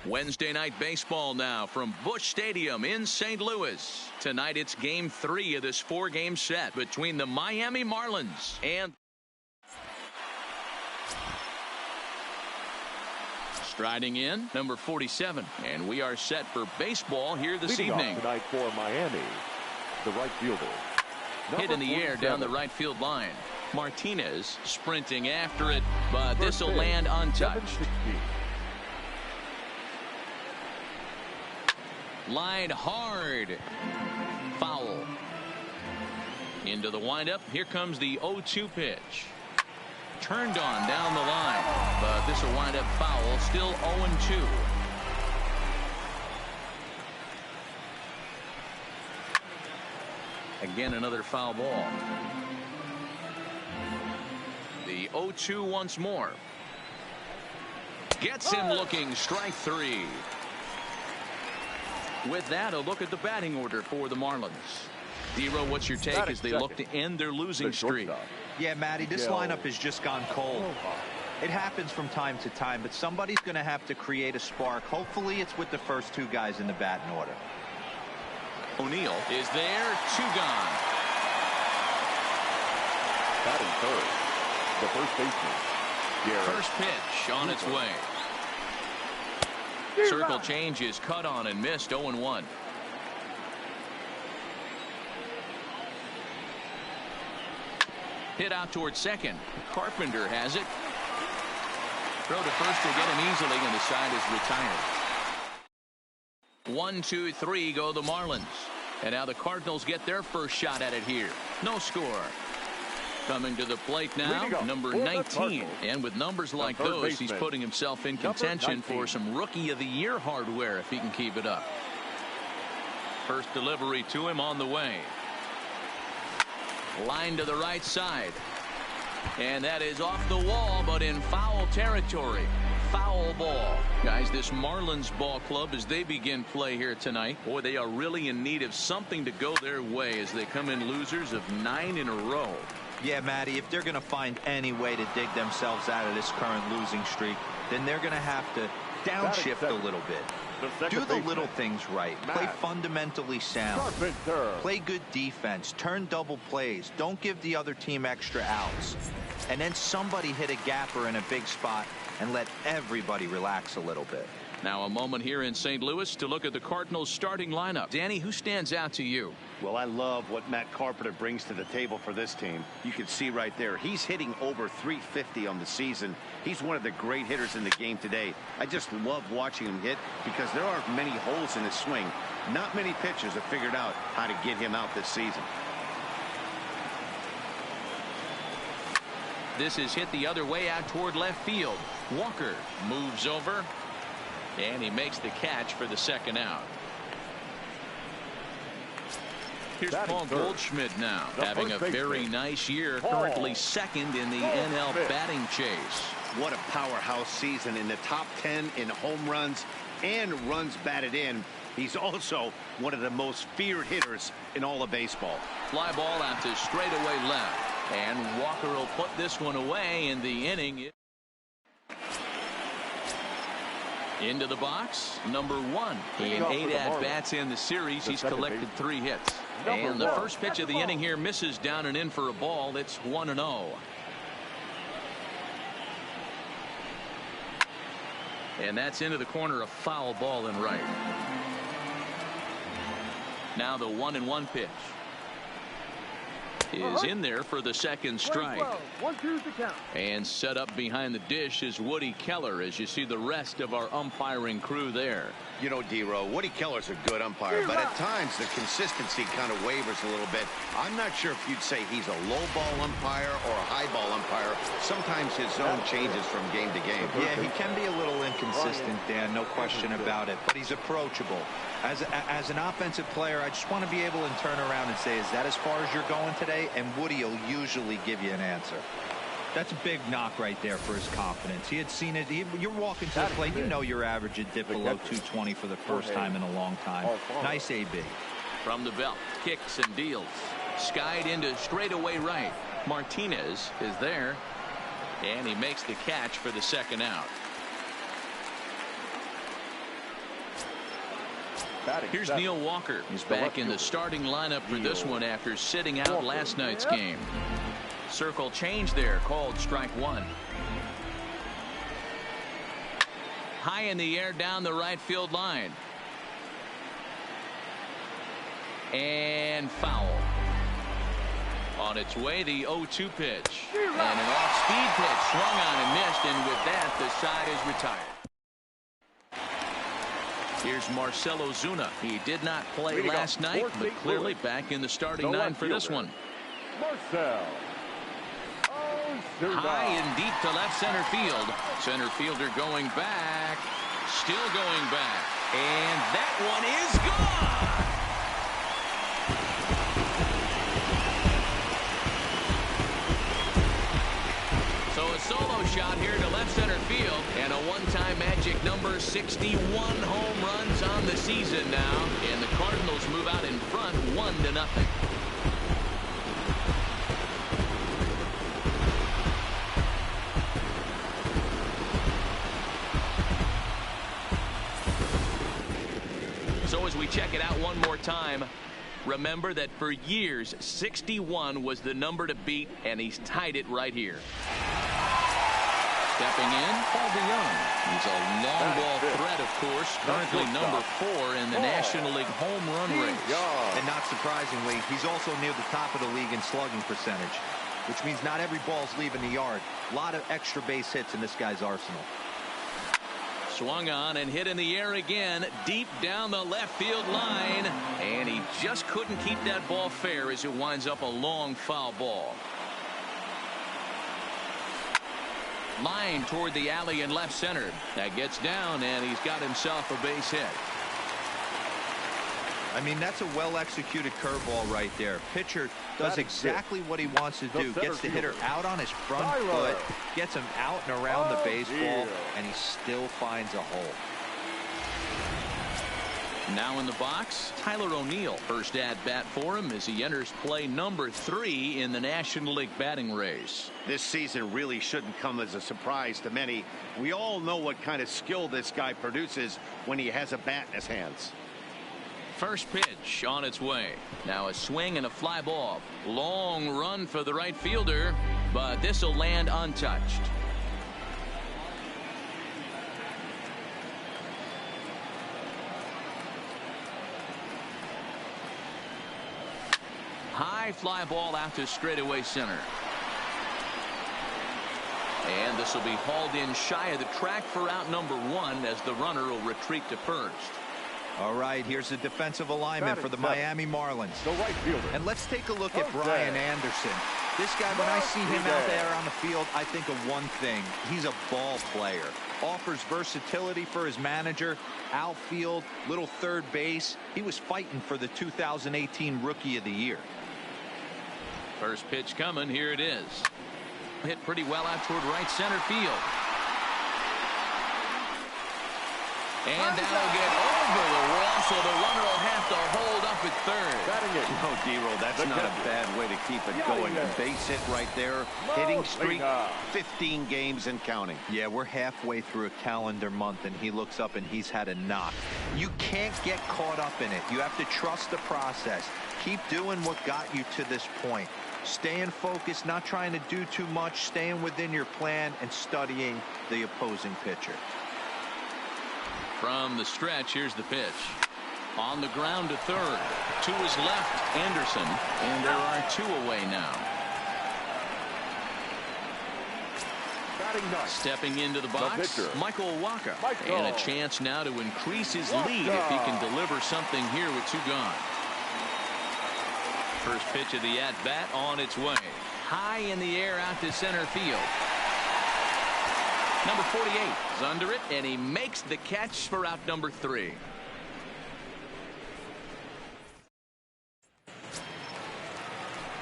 Wednesday night baseball now from Busch Stadium in St. Louis. Tonight it's game 3 of this 4-game set between the Miami Marlins and striding in, number 47. And we are set for baseball here this evening. Tonight for Miami, the right fielder. Hit in the air down the right field line. Martinez sprinting after it, but this will land untouched. Lined hard. Foul. Into the windup. Here comes the 0-2 pitch. Turned on down the line, but this will wind up foul. Still 0-2. Again, another foul ball. The 0-2 once more. Gets him looking. Strike 3. With that, a look at the batting order for the Marlins. Dero, what's your take as they look to end their losing streak? Yeah, Matty, this lineup has just gone cold. It happens from time to time, but somebody's going to have to create a spark. Hopefully it's with the first 2 guys in the batting order. O'Neill is there. 2 gone. Batting third, the first baseman. First pitch on its way. Circle change is cut on and missed. 0-1. Hit out towards second. Carpenter has it. Throw to first will get him easily, and the side is retired. 1, 2, 3 go the Marlins. And now the Cardinals get their first shot at it here. No score. Coming to the plate now, number 19. And with numbers like those, he's putting himself in contention for some Rookie of the Year hardware if he can keep it up. First delivery to him on the way. Line to the right side. And that is off the wall, but in foul territory. Foul ball. Guys, this Marlins ball club, as they begin play here tonight, boy, they are really in need of something to go their way as they come in losers of 9 in a row. Yeah, Matty, if they're going to find any way to dig themselves out of this current losing streak, then they're going to have to downshift a little bit. Do the little things right. Play fundamentally sound. Play good defense. Turn double plays. Don't give the other team extra outs. And then somebody hit a gapper in a big spot and let everybody relax a little bit. Now a moment here in St. Louis to look at the Cardinals starting lineup. Danny, who stands out to you? Well, I love what Matt Carpenter brings to the table for this team. You can see right there, he's hitting over 350 on the season. He's one of the great hitters in the game today. I just love watching him hit because there are many holes in his swing. Not many pitchers have figured out how to get him out this season. This is hit the other way out toward left field. Walker moves over, and he makes the catch for the second out. Here's Paul Goldschmidt now, having a very nice year, currently second in the NL batting chase. What a powerhouse season, in the top 10 in home runs and runs batted in. He's also one of the most feared hitters in all of baseball. Fly ball out to straightaway left. And Walker will put this one away in the inning. Into the box, number 1. In 8 at-bats in the series, he's collected 3 hits. And the first pitch of the inning here misses down and in for a ball. It's 1-0. And that's into the corner, a foul ball in right. Now the 1-1 pitch is in there for the second strike. And set up behind the dish is Woody Keller, as you see the rest of our umpiring crew there. You know, Dero, Woody Keller's a good umpire, but at times the consistency kind of wavers a little bit. I'm not sure if you'd say he's a low ball umpire or a high ball umpire. Sometimes his zone changes from game to game. Yeah, he can be a little inconsistent, Dan, no question about it, but he's approachable. As an offensive player, I just want to be able to turn around and say, is that as far as you're going today? And Woody will usually give you an answer. That's a big knock right there for his confidence. He had seen it. You're walking to the plate. You know your average would dip below 220 for the first time in a long time. Nice AB. From the belt, kicks and deals. Skied into straightaway right. Martinez is there, and he makes the catch for the second out. Here's Neil Walker. He's back in the starting lineup for this one after sitting out last night's game. Circle change there, called strike one. High in the air down the right field line. And foul. On its way, the 0-2 pitch. And an off-speed pitch swung on and missed, and with that, the side is retired. Here's Marcell Ozuna. He did not play last night, but clearly back in the starting nine for this one. Marcell Ozuna. High and deep to left center field. Center fielder going back. Still going back. And that one is gone. So a solo shot here to left center field, and a one-time magic number 61 home runs on the season now, and the Cardinals move out in front 1-0. So as we check it out one more time, remember that for years 61 was the number to beat, and he's tied it right here. Stepping in, Paul DeYoung. He's a long ball threat, of course, currently number 4 in the National League home run race. And not surprisingly, he's also near the top of the league in slugging percentage, which means not every ball's leaving the yard. A lot of extra base hits in this guy's arsenal. Swung on and hit in the air again, deep down the left field line, and he just couldn't keep that ball fair as it winds up a long foul ball. Line toward the alley in left center. That gets down, and he's got himself a base hit. I mean, that's a well-executed curveball right there. Pitcher does exactly what he wants to do. Gets the hitter out on his front foot, gets him out and around the baseball, and he still finds a hole. Now in the box, Tyler O'Neill. First at bat for him as he enters play number 3 in the National League batting race. This season really shouldn't come as a surprise to many. We all know what kind of skill this guy produces when he has a bat in his hands. First pitch on its way. Now a swing and a fly ball. Long run for the right fielder, but this will land untouched. High fly ball out to straightaway center. And this will be hauled in shy of the track for out number 1 as the runner will retreat to first. All right, here's the defensive alignment for the Miami Marlins. The right fielder. And let's take a look at Brian Anderson. This guy, when I see him out there on the field, I think of one thing. He's a ball player. Offers versatility for his manager. Outfield, little third base. He was fighting for the 2018 Rookie of the Year. First pitch coming. Here it is. Hit pretty well out toward right center field. And that'll get over the wall, so the runner will have to hold up at third. Oh, D-Roll, that's not a bad way to keep it going. A base hit right there. Hitting streak, 15 games and counting. Yeah, we're halfway through a calendar month, and he looks up and he's had a knock. You can't get caught up in it. You have to trust the process. Keep doing what got you to this point. Staying focused, not trying to do too much, staying within your plan, and studying the opposing pitcher. From the stretch, here's the pitch. On the ground to third. To his left, Anderson. And there are 2 away now. Stepping into the box, Michael Waka. And a chance now to increase his lead if he can deliver something here with 2 gone. First pitch of the at-bat on its way. High in the air out to center field. Number 48 is under it, and he makes the catch for out number 3.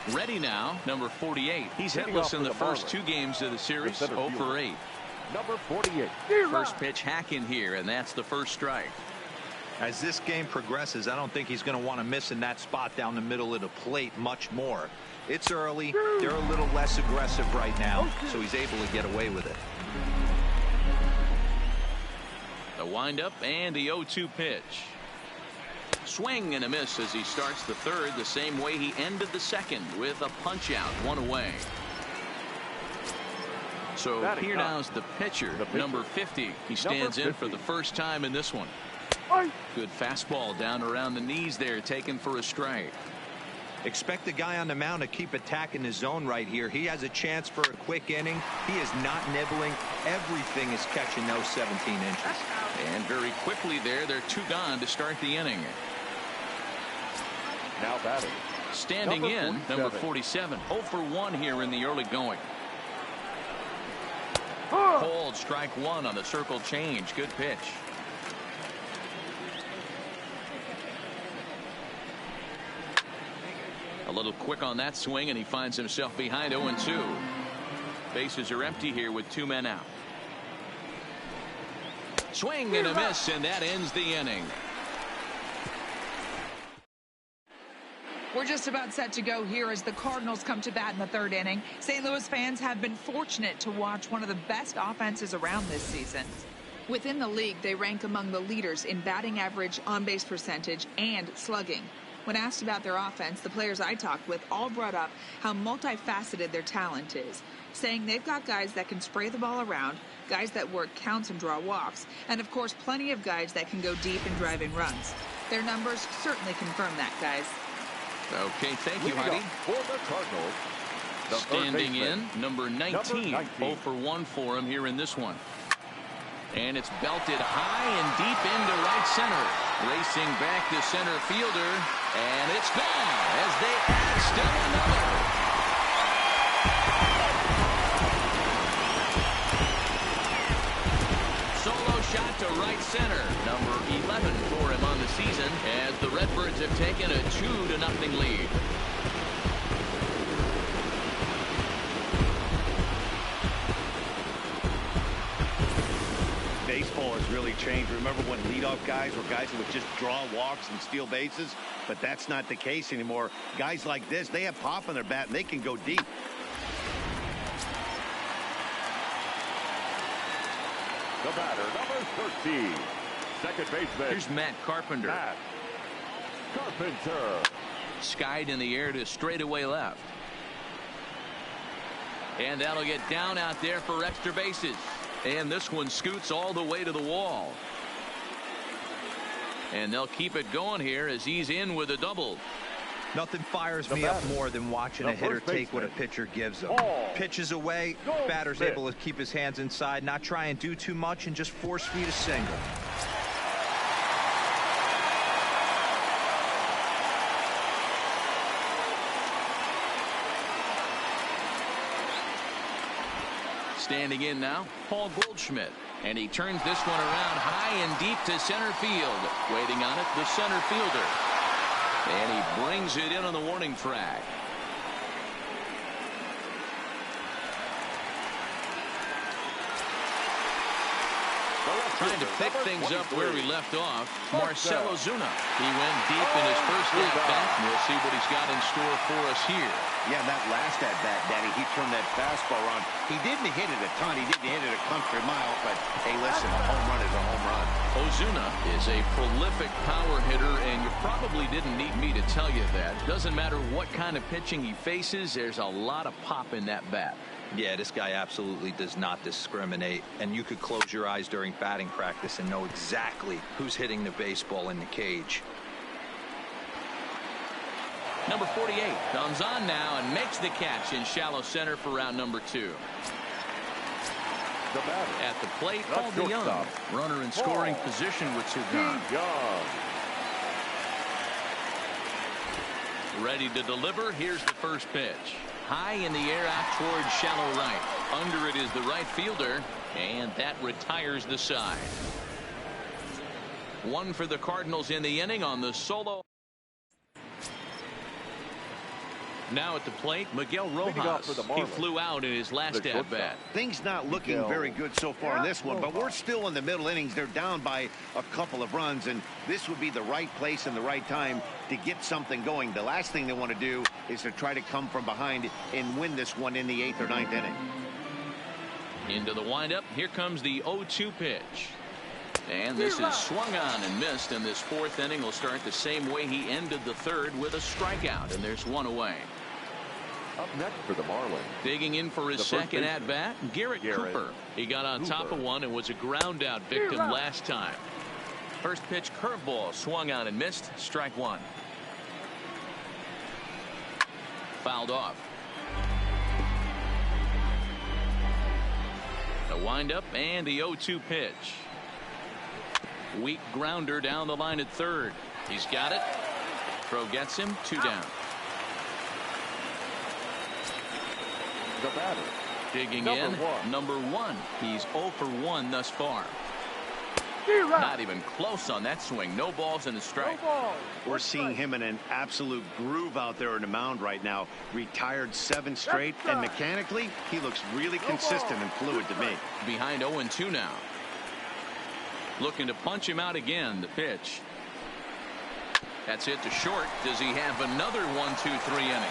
Ready now, number 48. He's hitless in the first 2 games of the series, 0 for 8. Number 48. First pitch hacking here, and that's the first strike. As this game progresses, I don't think he's going to want to miss in that spot down the middle of the plate much more. It's early. They're a little less aggressive right now, so he's able to get away with it. The windup and the 0-2 pitch. Swing and a miss as he starts the third the same way he ended the second with a punch out, one away. So here now is the pitcher, number 50. He stands in for the first time in this one. Good fastball down around the knees there, taken for a strike. Expect the guy on the mound to keep attacking his zone right here. He has a chance for a quick inning. He is not nibbling. Everything is catching those 17 inches. And very quickly there, they're 2 gone to start the inning. Now batting. Standing in, number 47. 0 for 1 here in the early going. Called strike 1 on the circle change. Good pitch. A little quick on that swing, and he finds himself behind 0-2. Bases are empty here with 2 men out. Swing and a miss, and that ends the inning. We're just about set to go here as the Cardinals come to bat in the 3rd inning. St. Louis fans have been fortunate to watch one of the best offenses around this season. Within the league, they rank among the leaders in batting average, on-base percentage, and slugging. When asked about their offense, the players I talked with all brought up how multifaceted their talent is, saying they've got guys that can spray the ball around, guys that work counts and draw walks, and of course plenty of guys that can go deep and drive in runs. Their numbers certainly confirm that, guys. Okay, thank you, Heidi. For the Cardinals, the standing in, number 19. 0 for 1 for him here in this one. And it's belted high and deep into right center. Racing back to center fielder, and it's gone as they add still another. Solo shot to right center. Number 11 for him on the season as the Redbirds have taken a 2-0 lead. Baseball has really changed. Remember when leadoff guys were guys who would just draw walks and steal bases? But that's not the case anymore. Guys like this, they have pop on their bat and they can go deep. The batter, number 13. Second baseman. Here's Matt Carpenter. Matt Carpenter. Skied in the air to straightaway left. And that'll get down out there for extra bases. And this one scoots all the way to the wall. And they'll keep it going here as he's in with a double. Nothing fires me up more than watching a hitter take what a pitcher gives him. Pitches away, batter's able to keep his hands inside, not try and do too much, and just force feed a single. Standing in now, Paul Goldschmidt. And he turns this one around high and deep to center field. Waiting on it, the center fielder. And he brings it in on the warning track. Trying to pick things up where we left off, Marcell Ozuna. He went deep in his first at-bat, and we'll see what he's got in store for us here. Yeah, that last at-bat, Daddy, he turned that fastball on. He didn't hit it a ton. He didn't hit it a country mile, but, hey, listen, a home run is a home run. Ozuna is a prolific power hitter, and you probably didn't need me to tell you that. Doesn't matter what kind of pitching he faces, there's a lot of pop in that bat. Yeah, this guy absolutely does not discriminate, and you could close your eyes during batting practice and know exactly who's hitting the baseball in the cage. Number 48 comes on now and makes the catch in shallow center for round number 2. At the plate, Paul DeYoung. Runner in scoring position with 2 gone. Ready to deliver. Here's the first pitch. High in the air out towards shallow right. Under it is the right fielder, and that retires the side. 1 for the Cardinals in the inning on the solo. Now at the plate, Miguel Rojas. He flew out in his last at-bat. Things not looking very good so far in this one, but we're still in the middle innings. They're down by a couple of runs, and this would be the right place and the right time to get something going. The last thing they want to do is to try to come from behind and win this one in the 8th or 9th inning. Into the windup. Here comes the 0-2 pitch. And this is swung on and missed, and this fourth inning will start the same way he ended the third, with a strikeout, and there's one away. Up next for the Marlins. Digging in for his second at bat, Garrett Cooper. He got on top of one and was a ground out victim last time. First pitch curveball swung on and missed. Strike one. Fouled off. The windup and the 0-2 pitch. Weak grounder down the line at third. He's got it. Throw gets him. 2 down. The batter. Digging number one. He's 0 for 1 thus far. Not even close on that swing. No balls in the strike. We're seeing him in an absolute groove out there on the mound right now. Retired 7 straight, and mechanically, he looks really consistent and fluid to me. Behind 0-2 now. Looking to punch him out again. The pitch. That's hit to short. Does he have another 1-2-3 inning?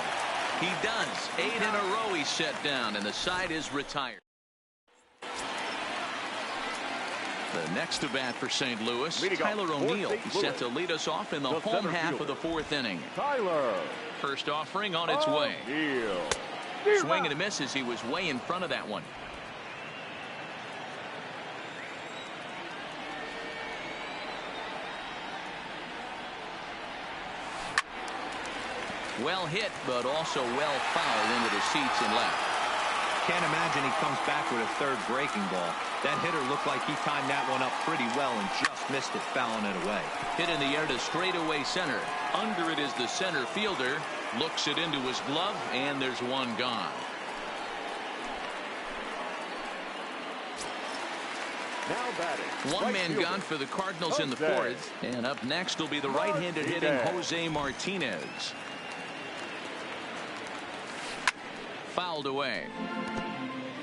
He does. 8 in a row he's set down, and the side is retired. The next to bat for St. Louis, Tyler O'Neill, set to lead us off in the home half of the fourth inning. Tyler. First offering on its way. Swing and a miss as he was way in front of that one. Well hit, but also well fouled into the seats and left. Can't imagine he comes back with a third breaking ball. That hitter looked like he timed that one up pretty well and just missed it, fouling it away. Hit in the air to straightaway center. Under it is the center fielder. Looks it into his glove, and there's one gone. Now batting. One man gone for the Cardinals in the fourth. And up next will be the right-handed hitting Jose Martinez. Fouled away.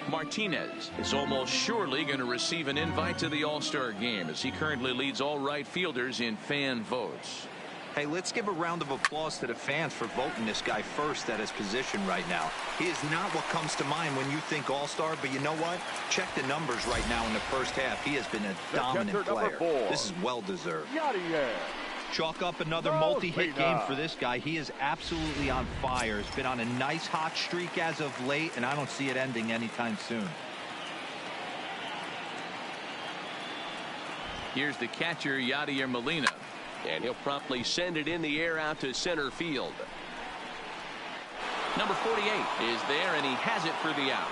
Martinez is almost surely going to receive an invite to the All-Star game, as he currently leads all right fielders in fan votes. Hey, let's give a round of applause to the fans for voting this guy first at his position right now. He is not what comes to mind when you think All-Star, but you know what? Check the numbers right now in the first half. He has been a dominant player. This is well-deserved. Chalk up another multi-hit game for this guy. He is absolutely on fire. He's been on a nice hot streak as of late, and I don't see it ending anytime soon. Here's the catcher, Yadier Molina. And he'll promptly send it in the air out to center field. Number 48 is there, and he has it for the out.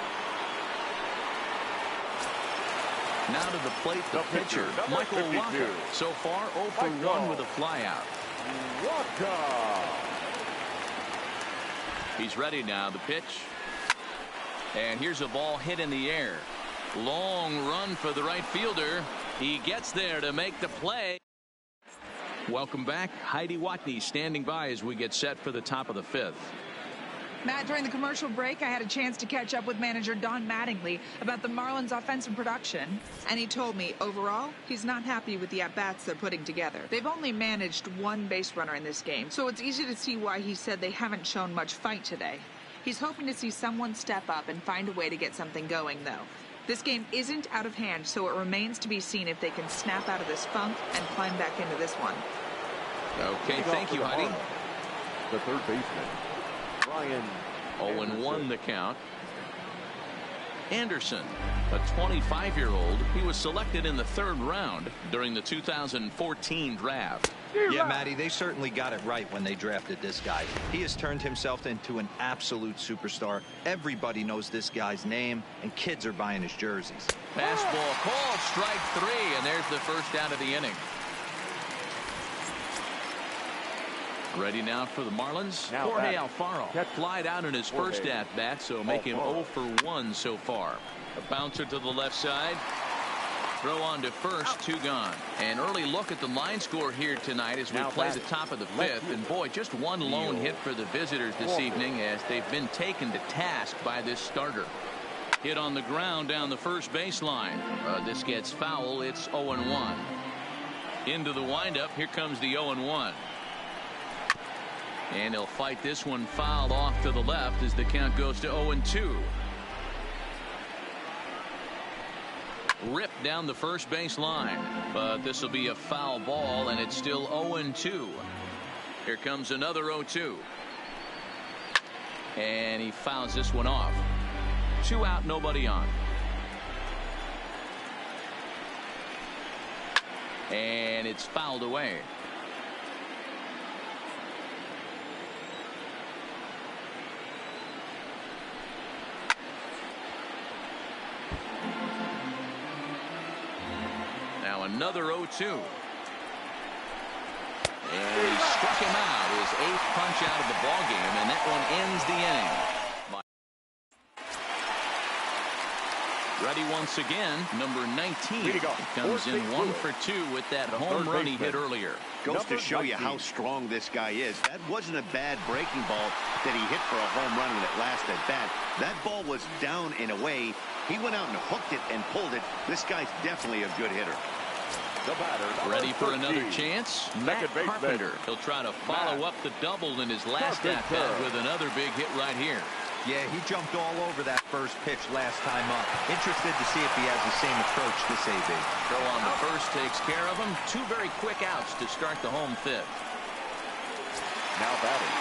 Now to the plate, the pitcher, Michael Wacha. So far, 0 for 1 with a flyout. He's ready now. The pitch. And here's a ball hit in the air. Long run for the right fielder. He gets there to make the play. Welcome back. Heidi Watney standing by as we get set for the top of the fifth. Matt, during the commercial break, I had a chance to catch up with manager Don Mattingly about the Marlins' offensive production. And he told me, overall, he's not happy with the at-bats they're putting together. They've only managed 1 base runner in this game, so it's easy to see why he said they haven't shown much fight today. He's hoping to see someone step up and find a way to get something going, though. This game isn't out of hand, so it remains to be seen if they can snap out of this funk and climb back into this one. Okay, thank you, Heidi. The third baseman, Brian. 0-1 the count. Anderson, a 25-year-old. He was selected in the 3rd round during the 2014 draft. Yeah, Matty, they certainly got it right when they drafted this guy. He has turned himself into an absolute superstar. Everybody knows this guy's name, and kids are buying his jerseys. Fastball called, strike 3, and there's the first out of the inning. Ready now for the Marlins. Jorge Alfaro flied out in his first at-bat, so make him 0 for 1 so far. A bouncer to the left side. Throw on to first, 2 gone. An early look at the line score here tonight as we play the top of the 5th. And boy, just 1 lone hit for the visitors this evening as they've been taken to task by this starter. Hit on the ground down the first baseline. This gets foul. It's 0-1. Into the windup. Here comes the 0-1. And he'll fight this one fouled off to the left as the count goes to 0-2. Ripped down the first base line, but this will be a foul ball, and it's still 0-2. Here comes another 0-2. And he fouls this one off. 2 out, nobody on. And it's fouled away. Now another 0-2. And he struck him out. His 8th punch out of the ball game, and that one ends the inning. Ready once again, number 19 comes in 1 for 2 with that home run he hit earlier. Goes to show you how strong this guy is. That wasn't a bad breaking ball that he hit for a home run in that last at bat. That ball was down and away. He went out and hooked it and pulled it. This guy's definitely a good hitter. The batter, ready for another chance. Matt Carpenter. He'll try to follow up the double in his last at bat with another big hit right here. Yeah, he jumped all over that first pitch last time up. Interested to see if he has the same approach this AB. Throw on the first takes care of him. 2 very quick outs to start the home 5th. Now batting.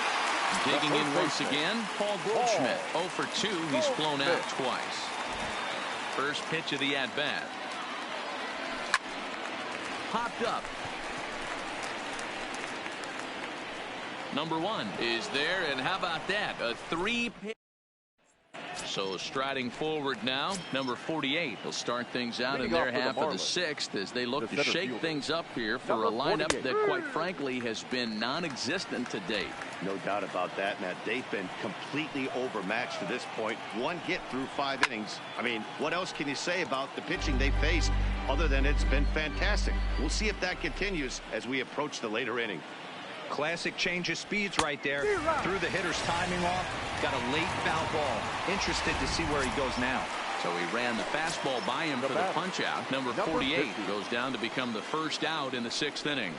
Digging in once again, Paul Goldschmidt. 0 for 2. He's flown out twice. First pitch of the at-bat. Popped up. Number 1 is there, and how about that? A 3-pitch. So striding forward now, number 48. He'll start things out in their half of the 6th as they look to shake things up here for a lineup that, quite frankly, has been non-existent to date. No doubt about that, Matt. They've been completely overmatched to this point. 1 hit through 5 innings. I mean, what else can you say about the pitching they faced other than it's been fantastic? We'll see if that continues as we approach the later inning. Classic change of speeds right there. Threw the hitter's timing off. Got a late foul ball. Interested to see where he goes now. So he ran the fastball by him for the punch out. Number 48 goes down to become the first out in the 6th inning.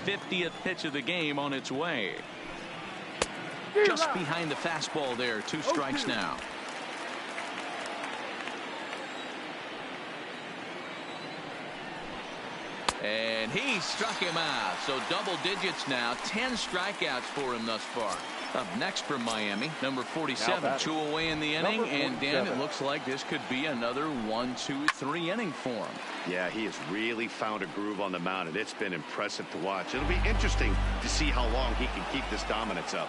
'50th pitch of the game on its way. Just behind the fastball there. 2 strikes now. And he struck him out. So double digits now. 10 strikeouts for him thus far. Up next from Miami, number 47. 2 away in the inning. And Dan, it looks like this could be another 1-2-3 inning for him. Yeah, he has really found a groove on the mound, and it's been impressive to watch. It'll be interesting to see how long he can keep this dominance up.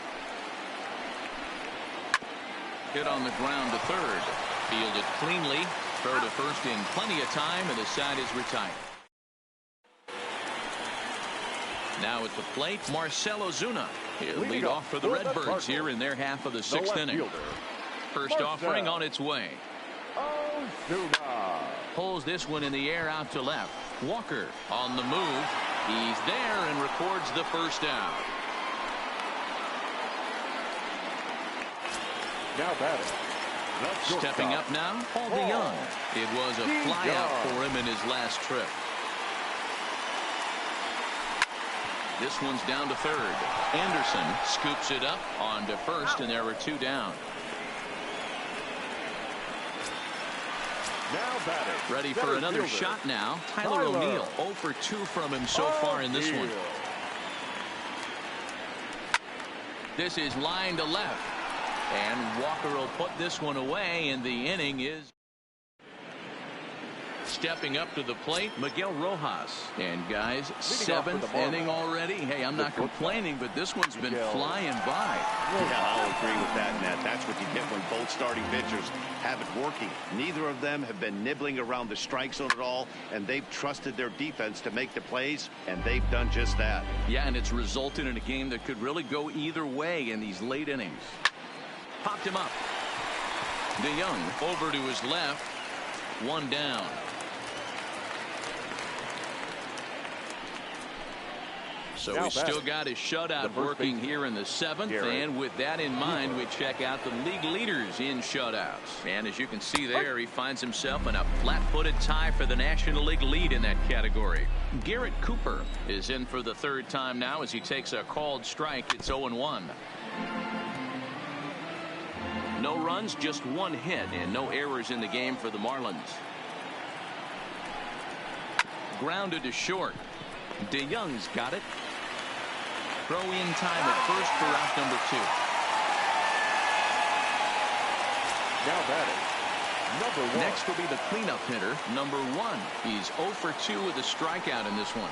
Hit on the ground to third. Fielded cleanly. Throw to first in plenty of time, and the side is retired. Now at the plate, Marcell Ozuna. He'll lead off for the Redbirds here in their half of the 6th inning. First offering on its way. Pulls this one in the air out to left. Walker on the move. He's there and records the first out. Now batting. Stepping up now, Paul DeYoung. It was a fly out for him in his last trip. This one's down to third. Anderson scoops it up onto first, and there were 2 down. Now batting. Ready for another shot now. Tyler O'Neill. 0 for 2 from him so far in this one. This is line to left. And Walker will put this one away, and the inning is stepping up to the plate, Miguel Rojas. And guys, 7th inning already. Hey, I'm not complaining, but this one's been flying by. Yeah, I'll agree with that, Matt. That's what you get when both starting pitchers have it working. Neither of them have been nibbling around the strike zone at all, and they've trusted their defense to make the plays, and they've done just that. Yeah, and it's resulted in a game that could really go either way in these late innings. Popped him up. DeYoung over to his left. 1 down. So he's still got his shutout working here in the 7th. And with that in mind, we check out the league leaders in shutouts. And as you can see there, he finds himself in a flat-footed tie for the National League lead in that category. Garrett Cooper is in for the 3rd time now as he takes a called strike. It's 0-1. No runs, just one hit, and no errors in the game for the Marlins. Grounded to short. DeYoung's got it. Throw in time at first for out number 2. Now batting, number 1. Next will be the cleanup hitter, number 1. He's 0 for 2 with a strikeout in this one.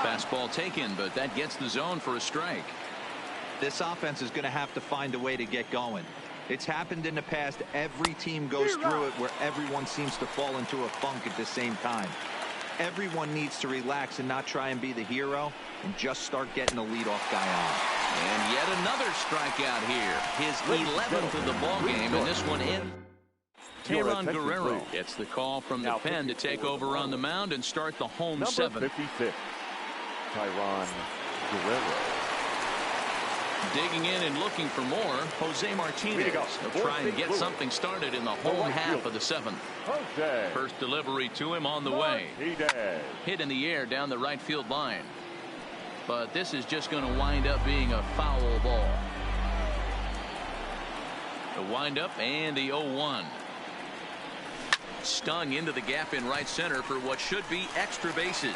Fastball taken, but that gets the zone for a strike. This offense is going to have to find a way to get going. It's happened in the past. Every team goes through it where everyone seems to fall into a funk at the same time. Everyone needs to relax and not try and be the hero and just start getting the leadoff guy on. And yet another strikeout here. His 11th of the ball game, and this one in. Tayron Guerrero gets the call from the pen to take over on the mound and start the home 7th. 56, Tayron Guerrero. Digging in and looking for more, Jose Martinez. He'll try and get something started in the home half of the 7th. First delivery to him on the way. Hit in the air down the right field line. But this is just going to wind up being a foul ball. The windup and the 0-1. Stung into the gap in right center for what should be extra bases.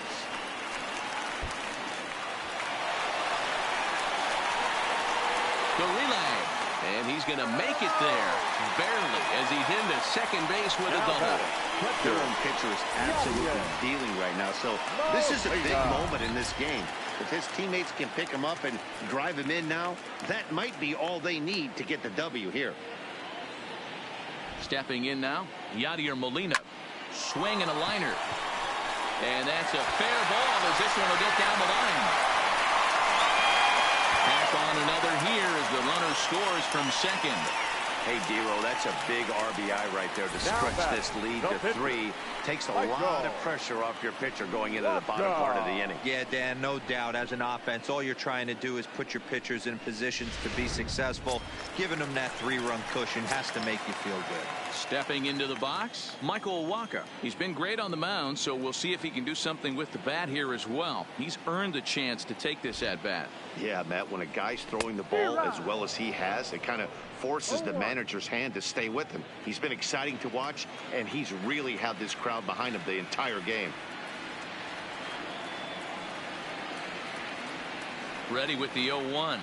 The relay, and he's going to make it there barely as he's into second base with a double. Their own pitcher is absolutely dealing right now, so this is a big moment in this game. If his teammates can pick him up and drive him in now, that might be all they need to get the W here. Stepping in now, Yadier Molina. Swing and a liner. And that's a fair ball as this one will get down the line. Tack on another here as the runner scores from second. Hey, Dero, that's a big RBI right there to stretch this lead to 3. Takes a lot of pressure off your pitcher going into the bottom part of the inning. Yeah, Dan, no doubt. As an offense, all you're trying to do is put your pitchers in positions to be successful. Giving them that 3-run cushion has to make you feel good. Stepping into the box, Michael Wacha. He's been great on the mound, so we'll see if he can do something with the bat here as well. He's earned the chance to take this at bat. Yeah, Matt, when a guy's throwing the ball as well as he has, it kind of forces the manager's hand to stay with him. He's been exciting to watch, and he's really had this crowd behind him the entire game. Ready with the 0-1.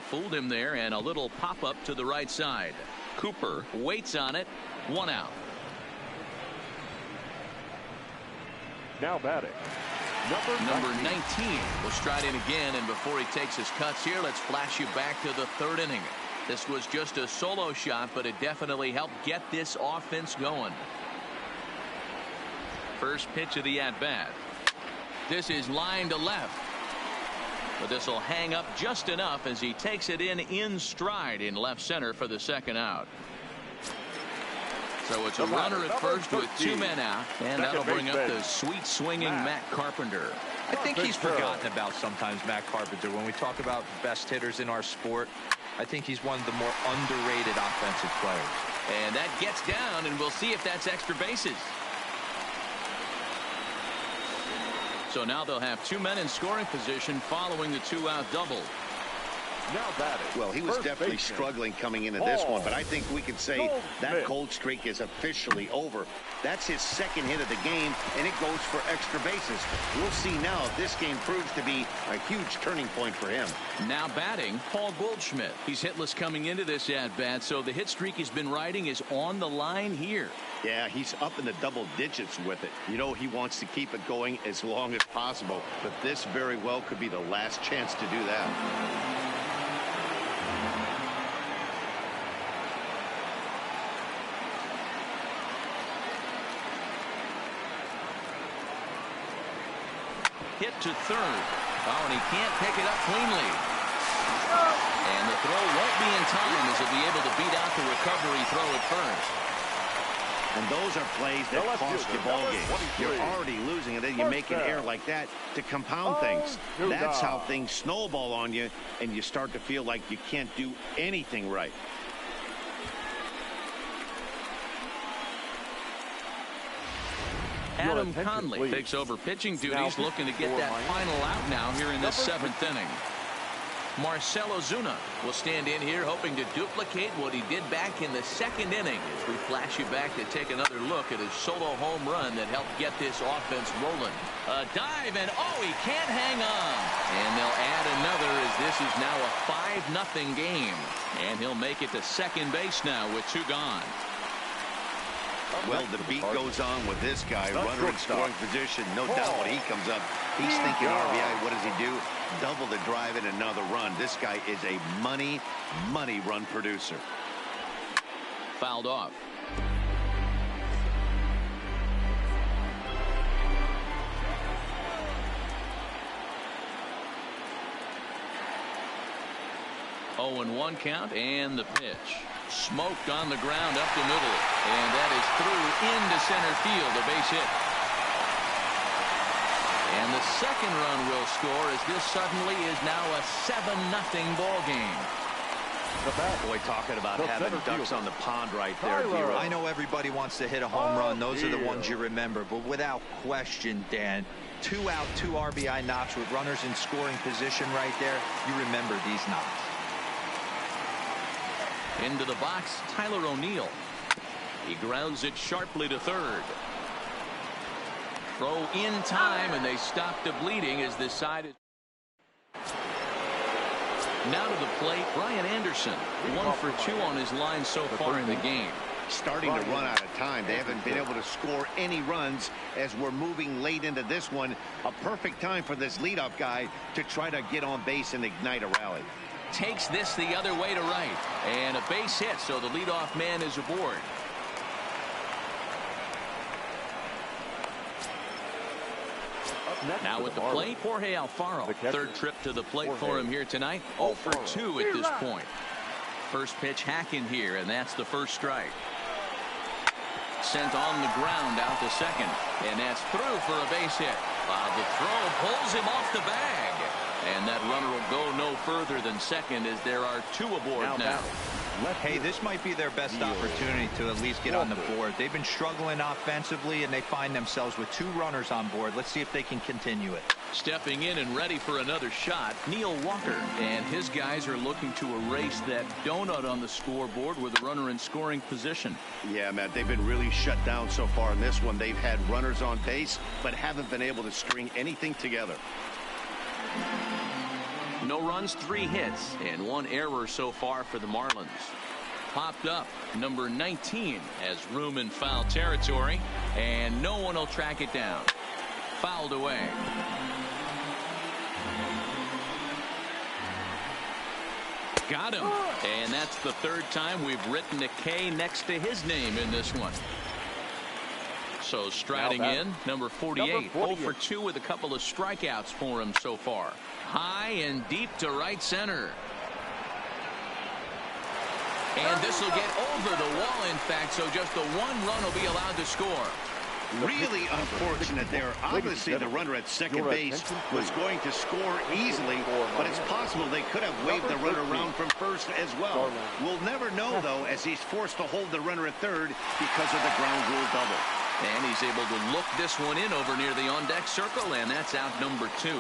Fooled him there, and a little pop-up to the right side. Cooper waits on it. 1 out. Now batting, number 19 will stride in again, and before he takes his cuts here, let's flash you back to the 3rd inning. This was just a solo shot, but it definitely helped get this offense going. First pitch of the at-bat. This is line to left. But this will hang up just enough as he takes it in stride in left center for the 2nd out. So it's a runner at first with 2 men out, and that'll bring up the sweet swinging Matt Carpenter. I think he's forgotten about sometimes, Matt Carpenter. When we talk about best hitters in our sport, I think he's one of the more underrated offensive players. And that gets down, and we'll see if that's extra bases. So now they'll have 2 men in scoring position following the 2-out double. now batting. Well, he was definitely struggling coming into this one, but I think we could say that cold streak is officially over. That's his 2nd hit of the game, and it goes for extra bases. We'll see now if this game proves to be a huge turning point for him. Now batting, Paul Goldschmidt. He's hitless coming into this at-bat, so the hit streak he's been riding is on the line here. Yeah, he's up in the double digits with it. You know, he wants to keep it going as long as possible, but this very well could be the last chance to do that. Hit to third. Oh, and he can't pick it up cleanly. And the throw won't be in time as he'll be able to beat out the recovery throw at first. And those are plays that cost you ball games. You're already losing, and then you make an error like that to compound things. That's how things snowball on you, and you start to feel like you can't do anything right. Adam Conley takes over pitching duties, looking to get that final out now here in this 7th inning. Marcell Ozuna will stand in here hoping to duplicate what he did back in the second inning. As we flash you back to take another look at his solo home run that helped get this offense rolling. A dive, and oh, he can't hang on. And they'll add another as this is now a 5-0 game. And he'll make it to second base now with 2 gone. Well, the beat goes on with this guy, runner in scoring position. No doubt when he comes up, he's thinking RBI. What does he do? Double the drive and another run. This guy is a money run producer. Fouled off. Oh, and 1 count, and the pitch. Smoked on the ground up the middle, and that is through into center field, a base hit. And the second run will score as this suddenly is now a 7-0 ball game. Boy, talking about having ducks on the pond right there. I know everybody wants to hit a home run. Those are the ones you remember. But without question, Dan, 2 out, 2 RBI knocks with runners in scoring position right there. You remember these knocks. Into the box, Tyler O'Neill. He grounds it sharply to third. Throw in time, and they stop the bleeding as this side is. Now to the plate, Brian Anderson. 1 for 2 on his line so far in the game. Starting to run out of time. They haven't been able to score any runs as we're moving late into this one. A perfect time for this leadoff guy to try to get on base and ignite a rally. Takes this the other way to right, and a base hit, so the leadoff man is aboard. Now at the plate, Jorge Alfaro. Third trip to the plate for him here tonight. 0 for 2 at this point. First pitch hack in here, and that's the first strike. Sent on the ground out to second, and that's through for a base hit. The throw pulls him off the bag. And that runner will go no further than second as there are 2 aboard now. Hey, this might be their best opportunity to at least get on the board. They've been struggling offensively, and they find themselves with 2 runners on board. Let's see if they can continue it. Stepping in and ready for another shot, Neil Walker. And his guys are looking to erase that donut on the scoreboard with a runner in scoring position. Yeah, Matt, they've been really shut down so far in this one. They've had runners on base, but haven't been able to string anything together. No runs, 3 hits, and 1 error so far for the Marlins. Popped up, number 19 has room in foul territory, and no one will track it down. Fouled away. Got him. And that's the 3rd time we've written a K next to his name in this one. So striding in, number 48. 0 for 2 with a couple of strikeouts for him so far. High and deep to right center. And this will get over the wall, in fact, so just the 1 run will be allowed to score. Really unfortunate there. Obviously, the runner at second base was going to score easily, but it's possible they could have waved the runner around from first as well. We'll never know, though, as he's forced to hold the runner at third because of the ground rule double. And he's able to look this one in over near the on-deck circle, and that's out number 2.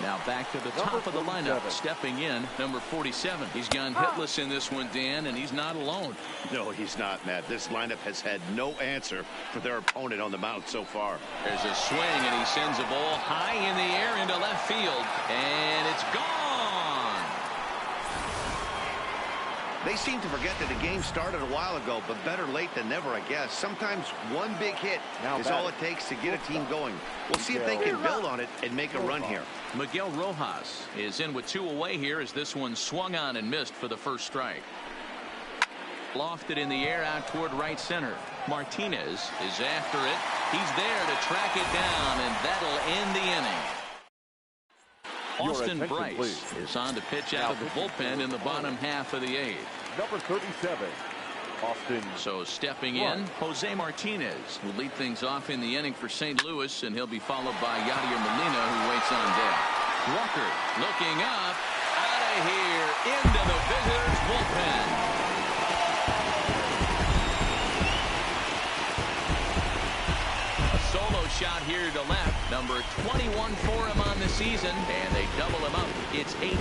Now back to the top of the lineup. Stepping in, number 47. He's gone hitless in this one, Dan, and he's not alone. No, he's not, Matt. This lineup has had no answer for their opponent on the mound so far. There's a swing, and he sends a ball high in the air into left field, and it's gone. They seem to forget that the game started a while ago, but better late than never, I guess. Sometimes 1 big hit is all it takes to get a team going. We'll see if they can build on it and make a run here. Miguel Rojas is in with 2 away here as this one swung on and missed for the first strike. Lofted in the air out toward right center. Martinez is after it. He's there to track it down, and that'll end the inning. Austin Bryce is on to pitch out of the bullpen in the bottom half of the 8th. Number 37, Austin. So stepping in, Jose Martinez will lead things off in the inning for St. Louis, and he'll be followed by Yadier Molina, who waits on deck. Walker looking up, out of here, into the visitors' bullpen. A solo shot here to left. Number 21 for him on the season, and they double him up. It's 8-4.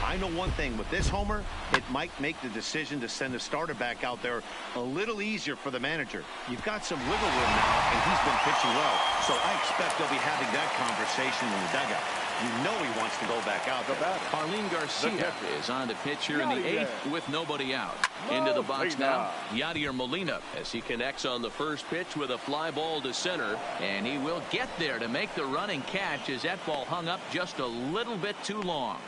I know one thing with this homer, it might make the decision to send the starter back out there a little easier for the manager. You've got some wiggle room now, and he's been pitching well, so I expect they'll be having that conversation in the dugout. You know he wants to go back out there. Carlin Garcia is on the pitch here in the 8th with nobody out. Into the box now, Yadier Molina, as he connects on the first pitch with a fly ball to center, and he will get there to make the running catch as that ball hung up just a little bit too long.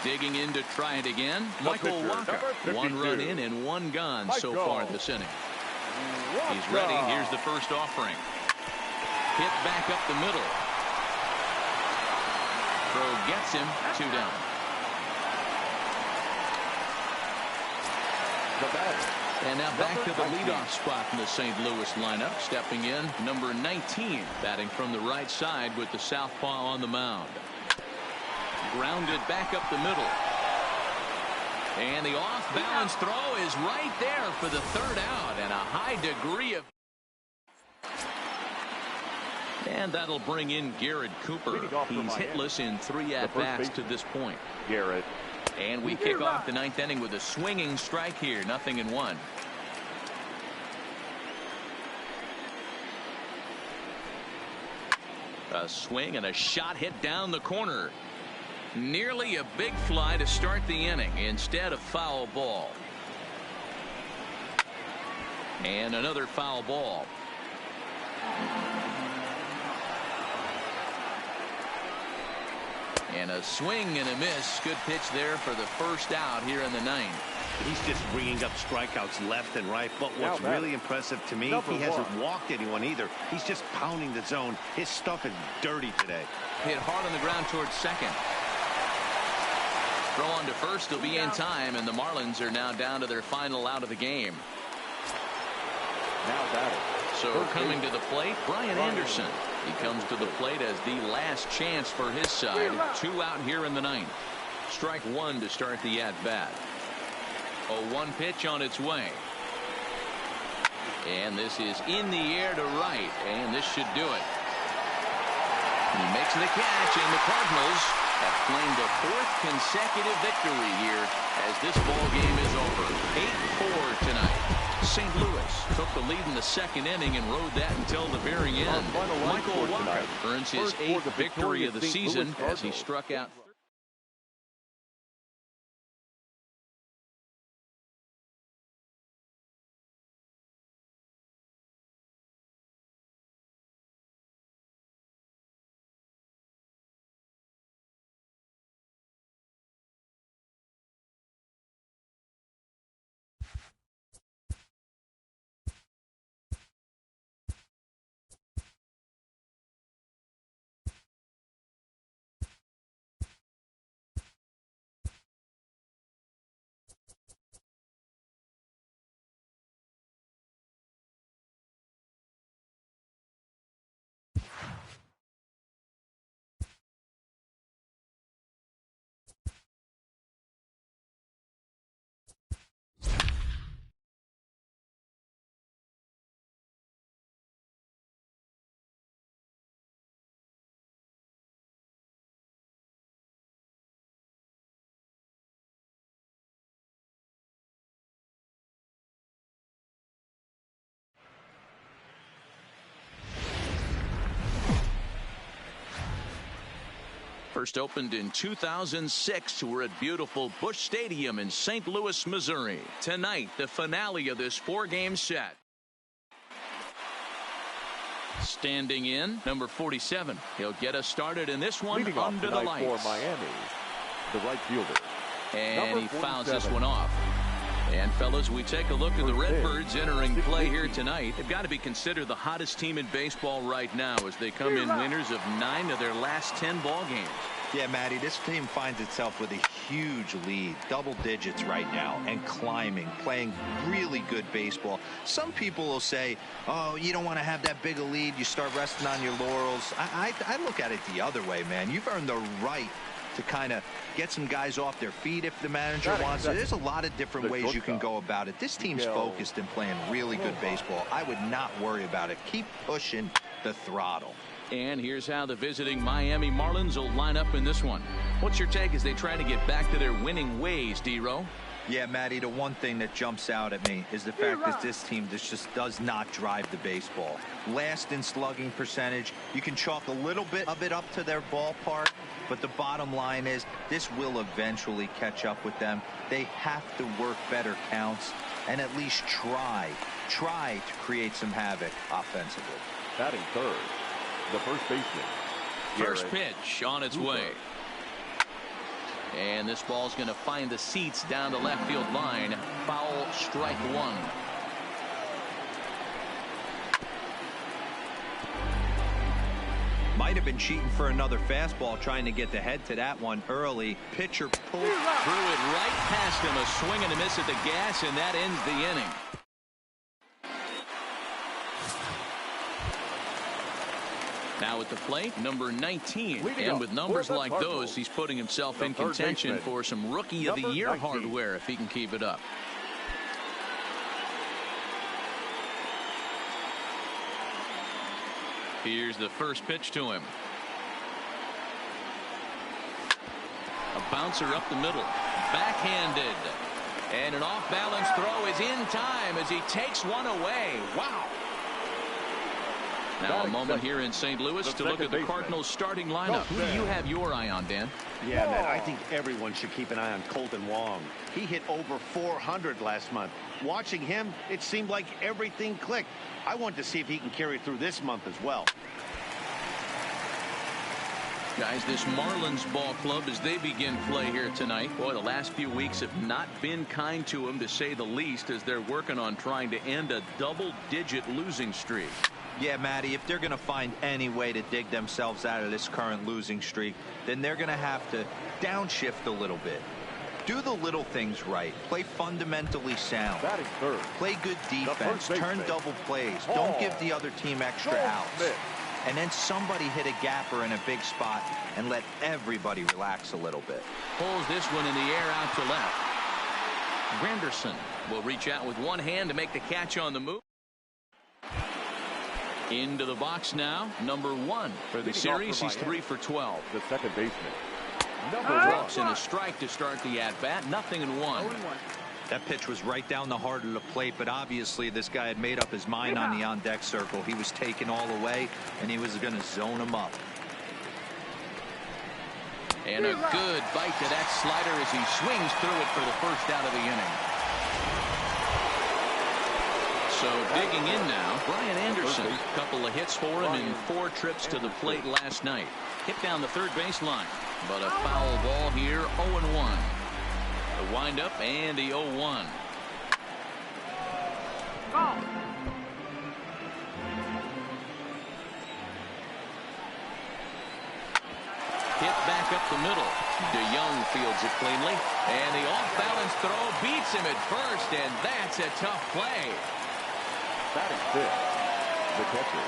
Digging in to try it again, Michael Walker. 1 run in and 1 gone so far this inning. He's ready. Here's the first offering. Hit back up the middle. Throw gets him. 2 down. And now back to the leadoff spot in the St. Louis lineup. Stepping in, number 19, batting from the right side with the southpaw on the mound. Grounded back up the middle. And the off-balance throw is right there for the 3rd out, and a high degree of... And that'll bring in Garrett Cooper. He's hitless in 3 at-bats to this point. Garrett. And we kick off the 9th inning with a swinging strike here, 0-1. A swing and a shot hit down the corner. Nearly a big fly to start the inning instead of foul ball. And another foul ball. And a swing and a miss. Good pitch there for the first out here in the 9th. He's just bringing up strikeouts left and right. But what's really impressive to me, he hasn't walked anyone either. He's just pounding the zone. His stuff is dirty today. Hit hard on the ground towards second. Throw on to first. He'll be in time, and the Marlins are now down to their final out of the game. So coming to the plate, Brian Anderson. He comes to the plate as the last chance for his side. 2 out here in the 9th. Strike 1 to start the at-bat. A 1 pitch on its way. And this is in the air to right, and this should do it. He makes the catch, and the Cardinals have claimed a 4th consecutive victory here as this ball game is over. 8-4 tonight. St. Louis took the lead in the 2nd inning and rode that until the very end. Michael Walker earns his 8th victory of the season as he struck out. First opened in 2006. We're at beautiful Busch Stadium in St. Louis, Missouri. Tonight, the finale of this 4-game set. Standing in, number 47. He'll get us started in this one under the lights. For Miami, the right fielder. And he fouls this one off. And, fellas, we take a look at the Redbirds entering play here tonight. They've got to be considered the hottest team in baseball right now as they come in winners of 9 of their last 10 ball games. Yeah, Matty, this team finds itself with a huge lead, double digits right now, and climbing, playing really good baseball. Some people will say, oh, you don't want to have that big a lead. You start resting on your laurels. I look at it the other way, man. You've earned the right to kind of get some guys off their feet if the manager wants to. There's a lot of different ways you can go about it. This team's focused and playing really good baseball. I would not worry about it. Keep pushing the throttle. And here's how the visiting Miami Marlins will line up in this one. What's your take as they try to get back to their winning ways, D-Row? Yeah, Matty, the one thing that jumps out at me is the fact that this team just does not drive the baseball. Last in slugging percentage. You can chalk a little bit of it up to their ballpark, but the bottom line is this will eventually catch up with them. They have to work better counts and at least try to create some havoc offensively. Batting third, the first baseman. First pitch on its way. And this ball's going to find the seats down the left field line. Foul, strike one. Might have been cheating for another fastball, trying to get the head to that one early. Pitcher pulled. Threw it right past him. A swing and a miss at the gas, and that ends the inning. Now at the plate, number 19. And with numbers like those, he's putting himself in contention for some Rookie of the Year hardware if he can keep it up. Here's the first pitch to him. A bouncer up the middle. Backhanded. And an off-balance throw is in time as he takes one away. Wow. Now a moment here in St. Louis to look at the Cardinals starting lineup. Who do you have your eye on, Dan? Yeah, man, I think everyone should keep an eye on Colton Wong. He hit over 400 last month. Watching him, it seemed like everything clicked. I want to see if he can carry through this month as well. Guys, this Marlins ball club, as they begin play here tonight, boy, the last few weeks have not been kind to them, to say the least, as they're working on trying to end a double-digit losing streak. Yeah, Matty, if they're going to find any way to dig themselves out of this current losing streak, then they're going to have to downshift a little bit. Do the little things right. Play fundamentally sound. Play good defense. Turn double plays. Don't give the other team extra outs. And then somebody hit a gapper in a big spot and let everybody relax a little bit. Pulls this one in the air out to left. Granderson will reach out with one hand to make the catch on the move. Into the box now, number 1 for the series. He's 3 for 12. The second baseman. Drops in a strike to start the at-bat. 0-1. That pitch was right down the heart of the plate, but obviously this guy had made up his mind on the on-deck circle. He was taken all the way, and he was going to zone him up. And a good bite to that slider as he swings through it for the first out of the inning. So digging in now, Brian Anderson. A couple of hits for him in 4 trips to the plate last night. Hit down the third baseline, but a foul ball here, 0-1. The windup and the 0-1. Hit back up the middle. DeYoung fields it cleanly, and the off-balance throw beats him at first, and that's a tough play. Batting fifth, the catcher,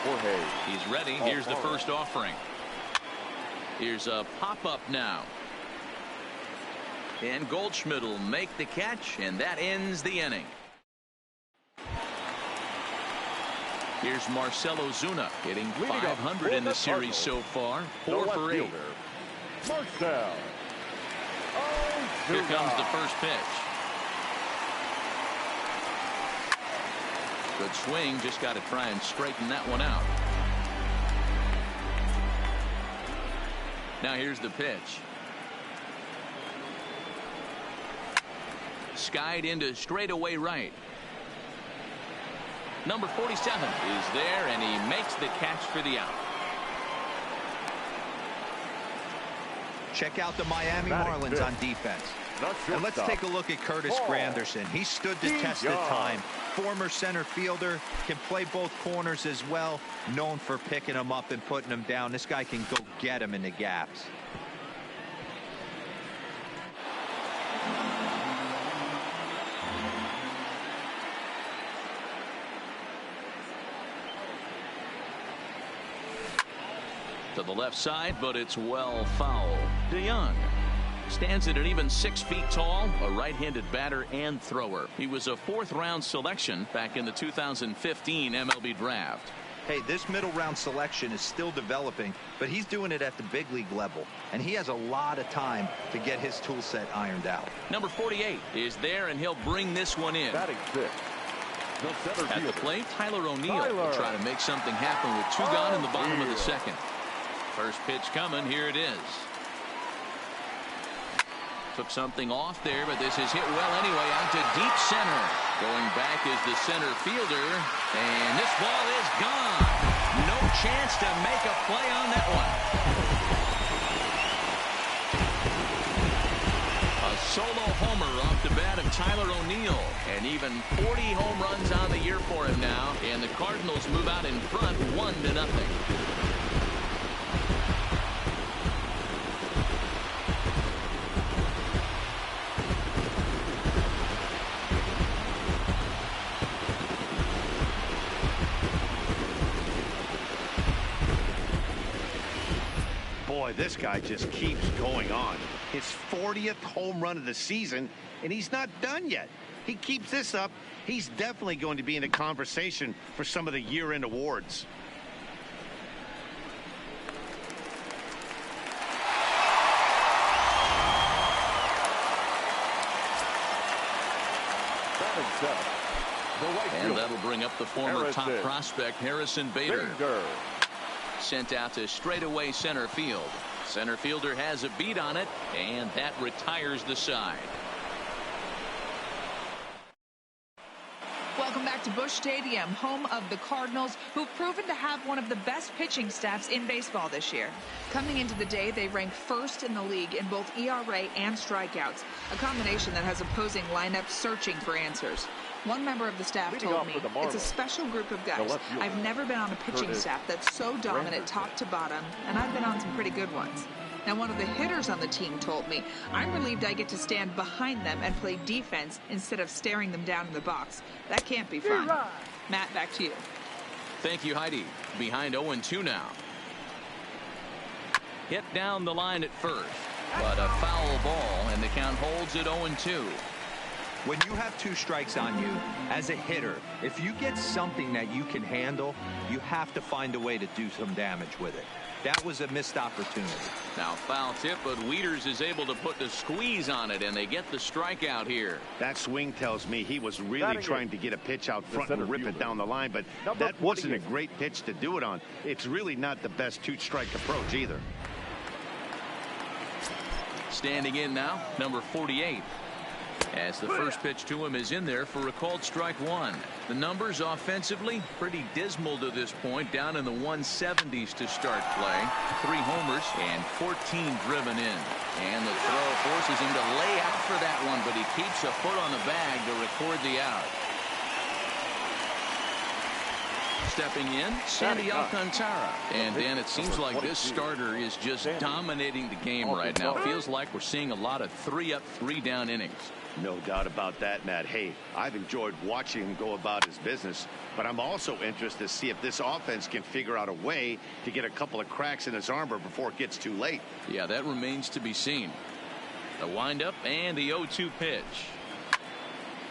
Jorge. He's ready. Here's the first offering. Here's a pop-up now. And Goldschmidt will make the catch, and that ends the inning. Here's Marcell Ozuna hitting .500 in the series so far. 4 for 8. Marcell Ozuna. Here comes the first pitch. Good swing, just got to try and straighten that one out. Now here's the pitch. Skied into straightaway right. Number 47 is there, and he makes the catch for the out. Check out the Miami Marlins on defense. And let's take a look at Curtis Granderson. He stood the test of time. Former center fielder, can play both corners as well. Known for picking him up and putting him down. This guy can go get him in the gaps. To the left side, but it's well foul. DeYoung stands at an even 6 feet tall, a right-handed batter and thrower. He was a 4th-round selection back in the 2015 MLB draft. Hey, this middle round selection is still developing, but he's doing it at the big league level, and he has a lot of time to get his tool set ironed out. Number 48 is there, and he'll bring this one in. Batting 6. At the plate, Tyler O'Neill will try to make something happen with 2 gone in the bottom of the 2nd. First pitch coming. Here it is. Took something off there, but this is hit well anyway, out to deep center. Going back is the center fielder, and this ball is gone. No chance to make a play on that one. A solo homer off the bat of Tyler O'Neill, and even 40 home runs on the year for him now, and the Cardinals move out in front 1-0. Boy, this guy just keeps going on. His 40th home run of the season, and he's not done yet. He keeps this up, he's definitely going to be in the conversation for some of the year-end awards. And that'll bring up the former top prospect Harrison Bader. Sent out to straightaway center field. Center fielder has a beat on it, and that retires the side. Welcome back to Busch Stadium, home of the Cardinals, who've proven to have one of the best pitching staffs in baseball this year. Coming into the day, they rank 1st in the league in both ERA and strikeouts, a combination that has opposing lineups searching for answers. One member of the staff told me it's a special group of guys. I've never been on a pitching staff that's so dominant top to bottom, and I've been on some pretty good ones. Now, one of the hitters on the team told me, I'm relieved I get to stand behind them and play defense instead of staring them down in the box. That can't be fun. Matt, back to you. Thank you, Heidi. Behind 0-2 now. Hit down the line at first, but a foul ball, and the count holds at 0-2. When you have 2 strikes on you, as a hitter, if you get something that you can handle, you have to find a way to do some damage with it. That was a missed opportunity. Now foul tip, but Wieters is able to put the squeeze on it, and they get the strikeout here. That swing tells me he was really trying to get a pitch out front and rip it down the line, but that wasn't a great pitch to do it on. It's really not the best 2-strike approach either. Standing in now, number 48. As the first pitch to him is in there for a called strike 1. The numbers offensively pretty dismal to this point, down in the 170s to start play. 3 homers and 14 driven in. And the throw forces him to lay out for that one, but he keeps a foot on the bag to record the out. Stepping in, Sandy Alcantara. And then it seems like this starter is just dominating the game right now. Feels like we're seeing a lot of 3-up, 3-down innings. No doubt about that, Matt. Hey, I've enjoyed watching him go about his business, but I'm also interested to see if this offense can figure out a way to get a couple of cracks in his armor before it gets too late. Yeah, that remains to be seen. The windup and the 0-2 pitch.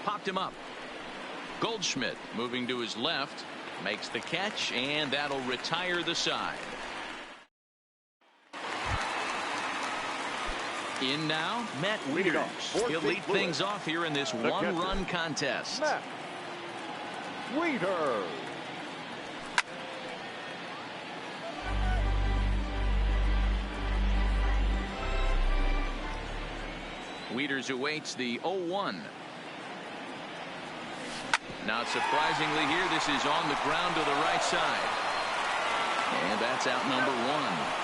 Popped him up. Goldschmidt moving to his left. Makes the catch, and that'll retire the side. In now, Matt Wieters. He'll lead things off here in this 1-run contest. Matt Wieters. Wieters awaits the 0-1. Not surprisingly here, this is on the ground to the right side. And that's out number 1.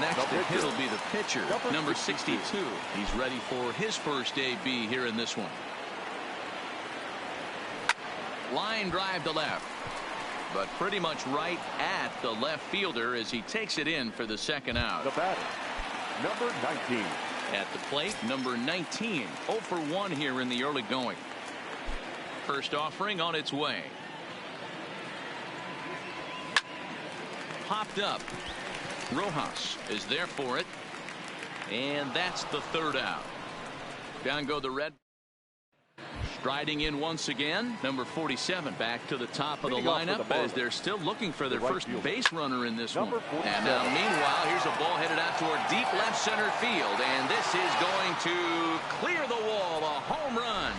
Next to hit will be the pitcher, number 62. He's ready for his first AB here in this one. Line drive to left, but pretty much right at the left fielder as he takes it in for the second out. The batter, number 19. At the plate, number 19. 0 for 1 here in the early going. First offering on its way. Popped up. Rojas is there for it. And that's the third out. Down go the Red. Striding in once again, number 47 back to the top of the lineup as they're still looking for their first base runner in this one. And now meanwhile, here's a ball headed out toward deep left center field, and this is going to clear the wall, a home run.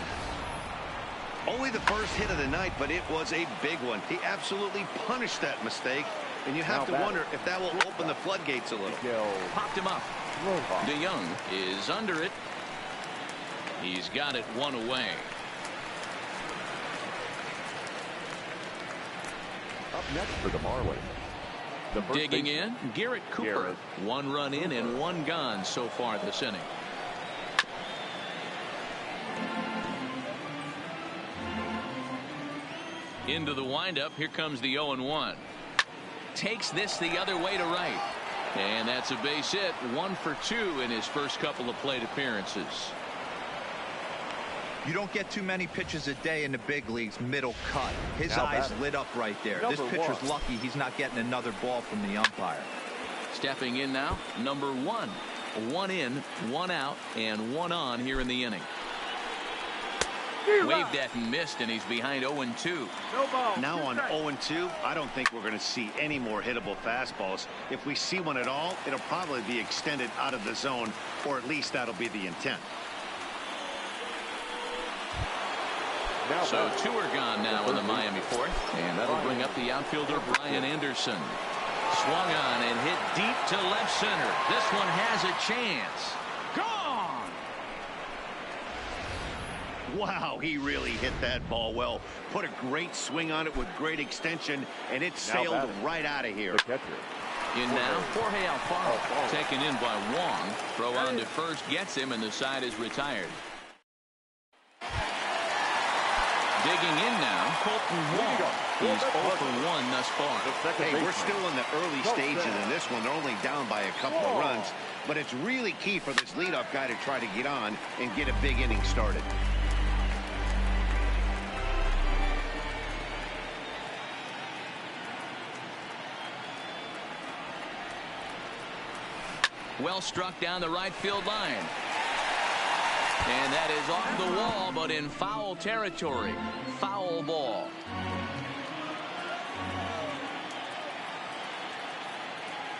Only the first hit of the night, but it was a big one. He absolutely punished that mistake, and you have to wonder if that will open the floodgates a little. Popped him up. DeYoung is under it. He's got it one away. Up next for the Marlins. Digging in, Garrett Cooper. One run in and one gone so far this inning. Into the windup. Here comes the 0-1. Takes this the other way to right. And that's a base hit. 1 for 2 in his first couple of plate appearances. You don't get too many pitches a day in the big leagues middle cut. His eyes lit up right there. This pitcher's lucky he's not getting another ball from the umpire. Stepping in now, number 1. 1 in, 1 out, and 1 on here in the inning. Waved at and missed, and he's behind 0-2. Now on 0-2, I don't think we're going to see any more hittable fastballs. If we see one at all, it'll probably be extended out of the zone, or at least that'll be the intent. So 2 are gone now in the Miami fourth, and that'll bring up the outfielder Brian Anderson. Swung on and hit deep to left center. This one has a chance. Gone! Wow, he really hit that ball well. Put a great swing on it with great extension, and it sailed right out of here. In now, Jorge Alfaro, taken in by Wong. Throw on to first gets him, and the side is retired. Digging in now, Colton Wong. He's 0 for 1 thus far. Hey, we're still in the early stages in this one. They're only down by a couple of runs, but it's really key for this leadoff guy to try to get on and get a big inning started. Well struck down the right field line. And that is off the wall, but in foul territory. Foul ball.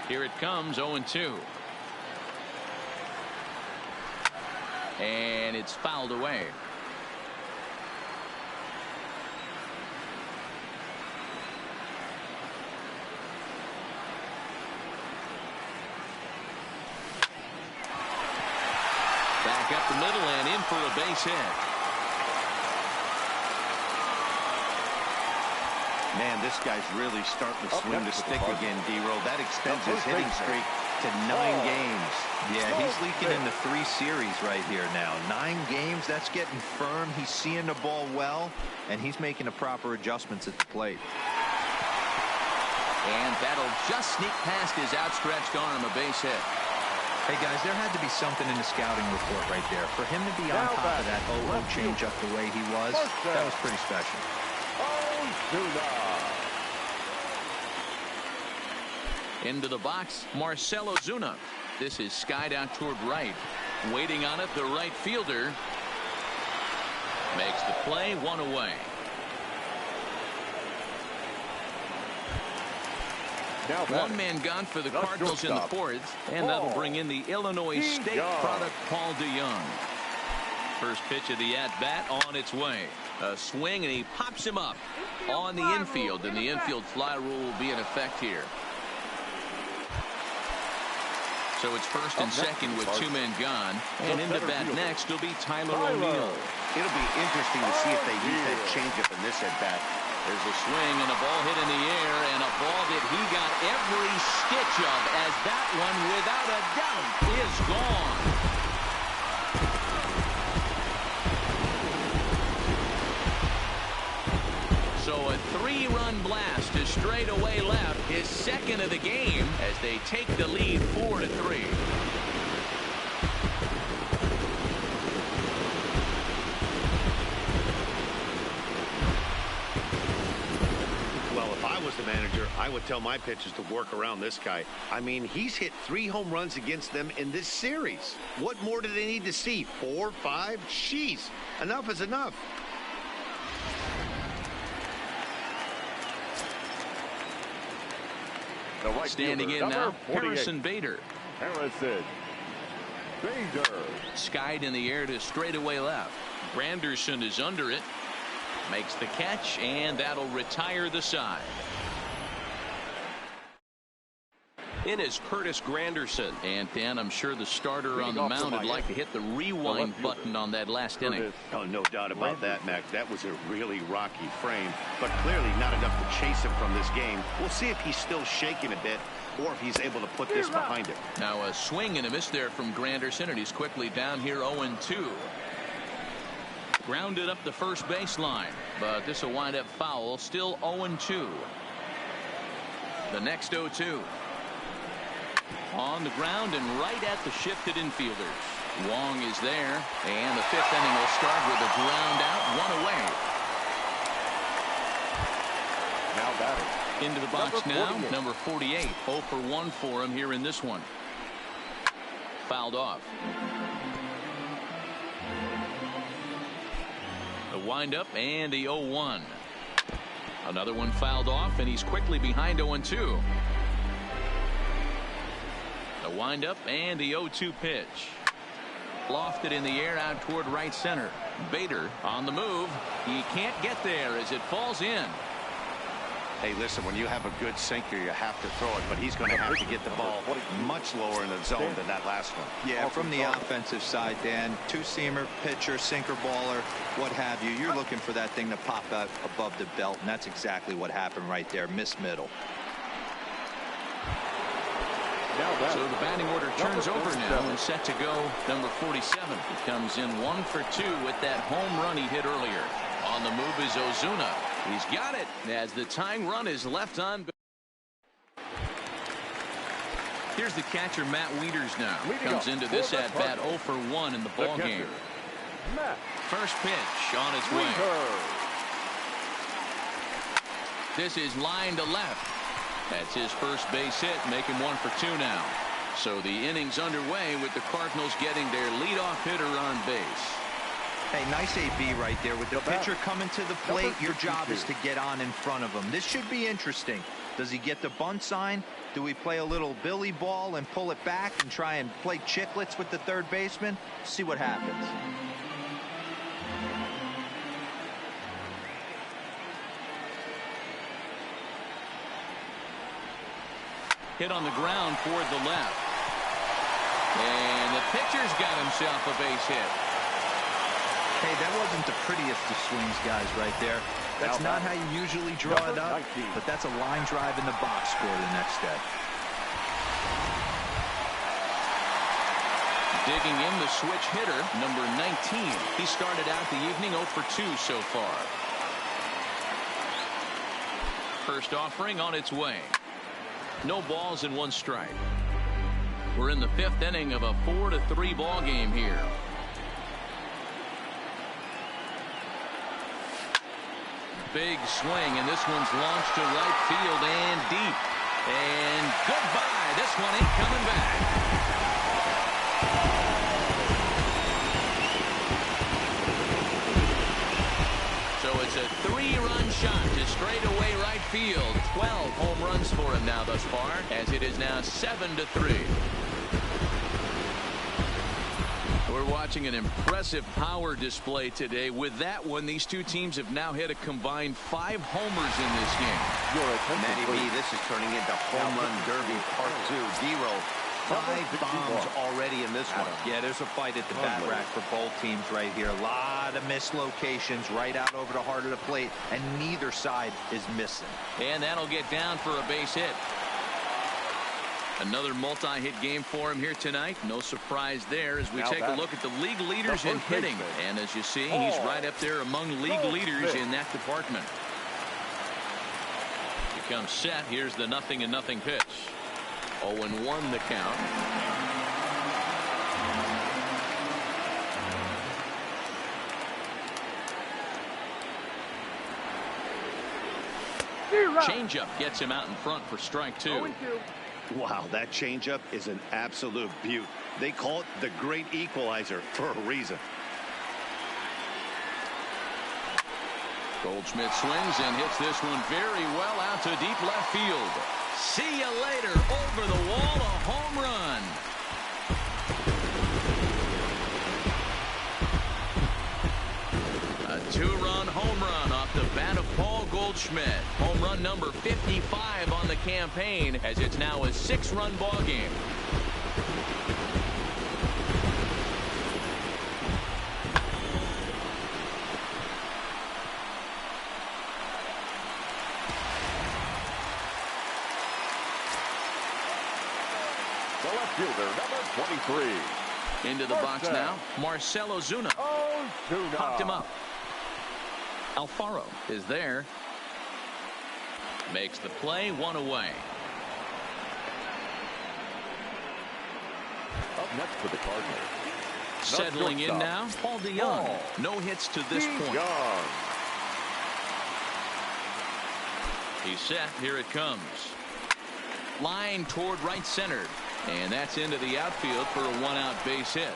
Here it comes, 0-2. And it's fouled away. Back up the middle and in for a base hit. Man, this guy's really starting to swing the stick again, D-Roll. That extends his hitting streak to 9 games. Yeah, he's leaking into 3 series right here now. 9 games, that's getting firm. He's seeing the ball well, and he's making the proper adjustments at the plate. And that'll just sneak past his outstretched arm, a base hit. Hey, guys, there had to be something in the scouting report right there. For him to be on top of that 0-0 changeup the way he was, that was pretty special. Into the box, Marcell Ozuna. This is skied out toward right. Waiting on it, the right fielder. Makes the play, 1 away. One man gone for the Cardinals in the fourth, and that'll bring in the Illinois State product, Paul DeYoung. First pitch of the at-bat on its way. A swing, and he pops him up on the infield, and the infield fly rule will be in effect here. So it's first and second with 2 men gone, and into bat next will be Tyler O'Neill. It'll be interesting to see if they use that changeup in this at-bat. There's a swing and a ball hit in the air, and a ball that he got every stitch of, as that one, without a doubt, is gone. So a 3-run blast to straightaway left, his second of the game, as they take the lead 4-3. I would tell my pitchers to work around this guy. I mean, he's hit 3 home runs against them in this series. What more do they need to see? 4, 5? Jeez, enough is enough. Standing in now, Harrison Bader. Harrison Bader. Skied in the air to straightaway left. Granderson is under it. Makes the catch, and that'll retire the side. In is Curtis Granderson. And Dan, I'm sure the starter on the mound would like to hit the rewind button on that last inning. Oh, no doubt about that, Mac. That was a really rocky frame, but clearly not enough to chase him from this game. We'll see if he's still shaking a bit or if he's able to put this behind him. Now a swing and a miss there from Granderson, and he's quickly down here 0-2. Grounded up the first baseline, but this will wind up foul. Still 0-2. The next 0-2. On the ground and right at the shifted infielders. Wong is there, and the 5th inning will start with a ground out, 1 away. Now batting. Into the box now, number 48. 0 for 1 for him here in this one. Fouled off. The windup and the 0-1. Another one fouled off, and he's quickly behind 0-2. The windup and the 0-2 pitch. Lofted in the air out toward right center. Bader on the move. He can't get there as it falls in. Hey, listen, when you have a good sinker, you have to throw it, but he's going to have to get the ball much lower in the zone than that last one. Yeah, from the offensive side, Dan, 2-seamer, pitcher, sinker baller, what have you. You're looking for that thing to pop out above the belt, and that's exactly what happened right there. Miss middle. So the batting order turns over now and set to go number 47. He comes in 1 for 2 with that home run he hit earlier. On the move is Ozuna. He's got it as the tying run is left on. Here's the catcher, Matt Wieters now. Comes into this at bat 0 for 1 in the ball game. First pitch on its way. This is line to left. That's his first base hit, making 1 for 2 now. So the inning's underway with the Cardinals getting their leadoff hitter on base. Hey, nice AB right there. With the pitcher coming to the plate, your job is to get on in front of him. This should be interesting. Does he get the bunt sign? Do we play a little billy ball and pull it back and try and play chicklets with the third baseman? See what happens. Hit on the ground toward the left. And the pitcher's got himself a base hit. Hey, that wasn't the prettiest of swings, guys, right there. That's not how you usually draw it up, but that's a line drive in the box score the next day. Digging in the switch hitter, number 19. He started out the evening 0 for 2 so far. First offering on its way. No balls and 1 strike. We're in the 5th inning of a 4-3 ball game here. Big swing, and this one's launched to right field and deep. And goodbye. This one ain't coming back. So it's a 3-run shot to straightaway right field. 12 home runs for him now thus far, as it is now 7-3. We're watching an impressive power display today. With that one, these two teams have now hit a combined 5 homers in this game. Matty B, this is turning into home run derby part 2. Zero. 5 bombs already in this one. Yeah, there's a fight at the bat rack for both teams right here. A lot of mislocations right out over the heart of the plate, and neither side is missing. And that'll get down for a base hit. Another multi-hit game for him here tonight. No surprise there as we take a look at the league leaders in hitting. And as you see, he's right up there among league leaders in that department. He comes set. Here's the 0-0 pitch. 0-1 the count. Changeup gets him out in front for strike 2. Wow, that changeup is an absolute beaut. They call it the great equalizer for a reason. Goldschmidt swings and hits this one very well out to deep left field. See you later. Over the wall, a home run. A 2-run home run off the bat of Paul Goldschmidt. Home run number 55 on the campaign, as it's now a 6-run ball game. The left fielder, number 23. Into the box now, Marcell Ozuna. Popped him up. Alfaro is there. Makes the play, 1 away. Up next for the Cardinals. Settling in now, Paul DeYoung. No hits to this point. He's set. Here it comes. Line toward right center. And that's into the outfield for a 1-out base hit.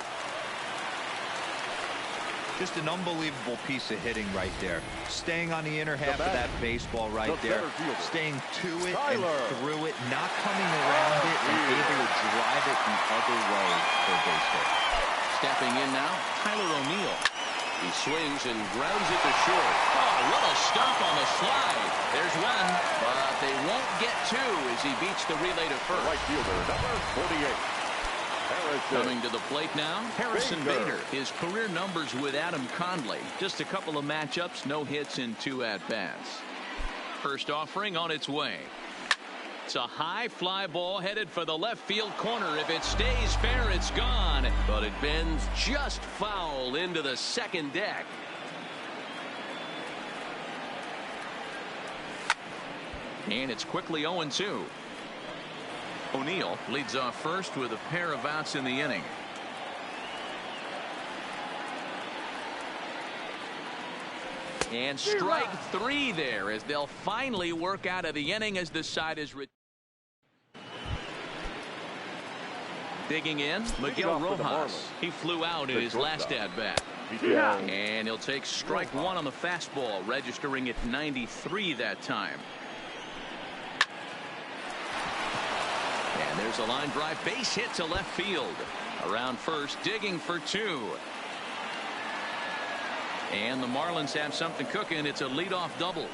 Just an unbelievable piece of hitting right there. Staying on the inner half of that baseball right there. Staying to it and through it. Not coming around it and able to drive it the other way for a base hit. Stepping in now, Tyler O'Neill. He swings and grounds it to short. Oh, what a stop on the slide. There's one, but they won't get 2 as he beats the relay to first. Right fielder, number 48. Coming to the plate now, Harrison Bader. His career numbers with Adam Conley. Just a couple of matchups, no hits in 2 at-bats. First offering on its way. It's a high fly ball headed for the left field corner. If it stays fair, it's gone. But it bends just foul into the second deck. And it's quickly 0-2. O'Neill leads off first with a pair of outs in the inning. And strike 3 there as they'll finally work out of the inning as the side is digging in. Miguel Rojas. He flew out in his last at-bat. And he'll take strike 1 on the fastball, registering at 93 that time. And there's a line drive base hit to left field. Around first, digging for 2. And the Marlins have something cooking. It's a leadoff double.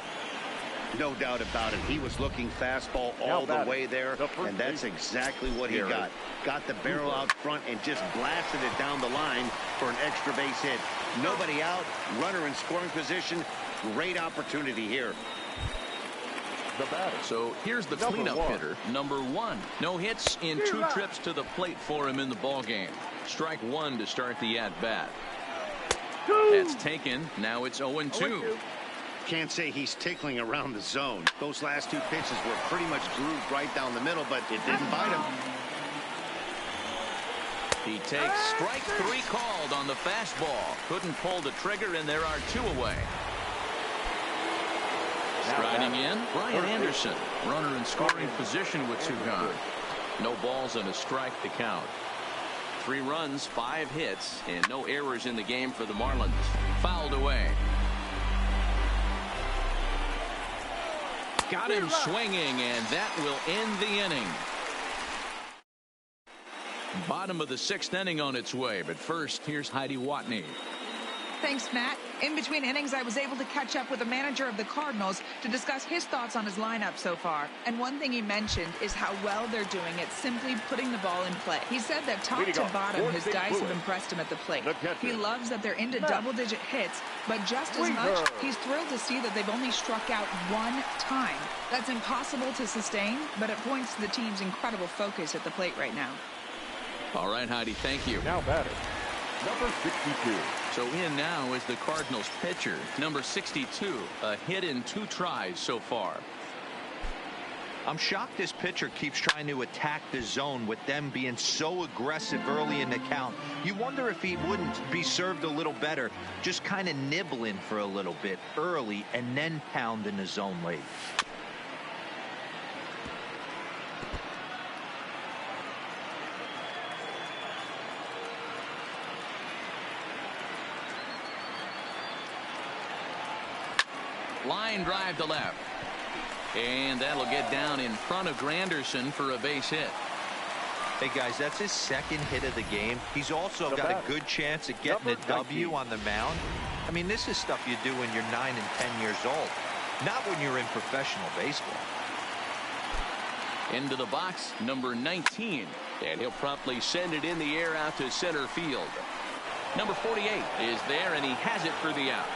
No doubt about it. He was looking fastball all the way there, and that's exactly what he got. Got the barrel out front and just blasted it down the line for an extra base hit. Nobody out, runner in scoring position. Great opportunity here. So here's the cleanup hitter, number 1. No hits in 2 trips to the plate for him in the ball game. Strike 1 to start the at-bat. That's taken. Now it's 0-2. Can't say he's tickling around the zone. Those last 2 pitches were pretty much grooved right down the middle, but it didn't bite him. He takes strike 3 called on the fastball. Couldn't pull the trigger, and there are 2 away. Striding in, Brian Anderson. Runner in scoring position with 2 gone. No balls and a strike to count. 3 runs, 5 hits, and no errors in the game for the Marlins. Fouled away. Got him swinging, and that will end the inning. Bottom of the 6th inning on its way, but first, here's Heidi Watney. Thanks, Matt. In between innings, I was able to catch up with the manager of the Cardinals to discuss his thoughts on his lineup so far. And one thing he mentioned is how well they're doing at simply putting the ball in play. He said that top to bottom, his guys have impressed him at the plate. He loves that they're into double-digit hits, but just as much, he's thrilled to see that they've only struck out 1 time. That's impossible to sustain, but it points to the team's incredible focus at the plate right now. All right, Heidi, thank you. Now batter, number 62. So in now is the Cardinals pitcher, number 62, a hit in 2 tries so far. I'm shocked this pitcher keeps trying to attack the zone with them being so aggressive early in the count. You wonder if he wouldn't be served a little better, just kind of nibbling for a little bit early and then pounding the zone late. Line drive to left. And that'll get down in front of Granderson for a base hit. Hey, guys, that's his second hit of the game. He's also got a good chance at getting a W on the mound. I mean, this is stuff you do when you're 9 and 10 years old, not when you're in professional baseball. Into the box, number 19. And he'll promptly send it in the air out to center field. Number 48 is there, and he has it for the out.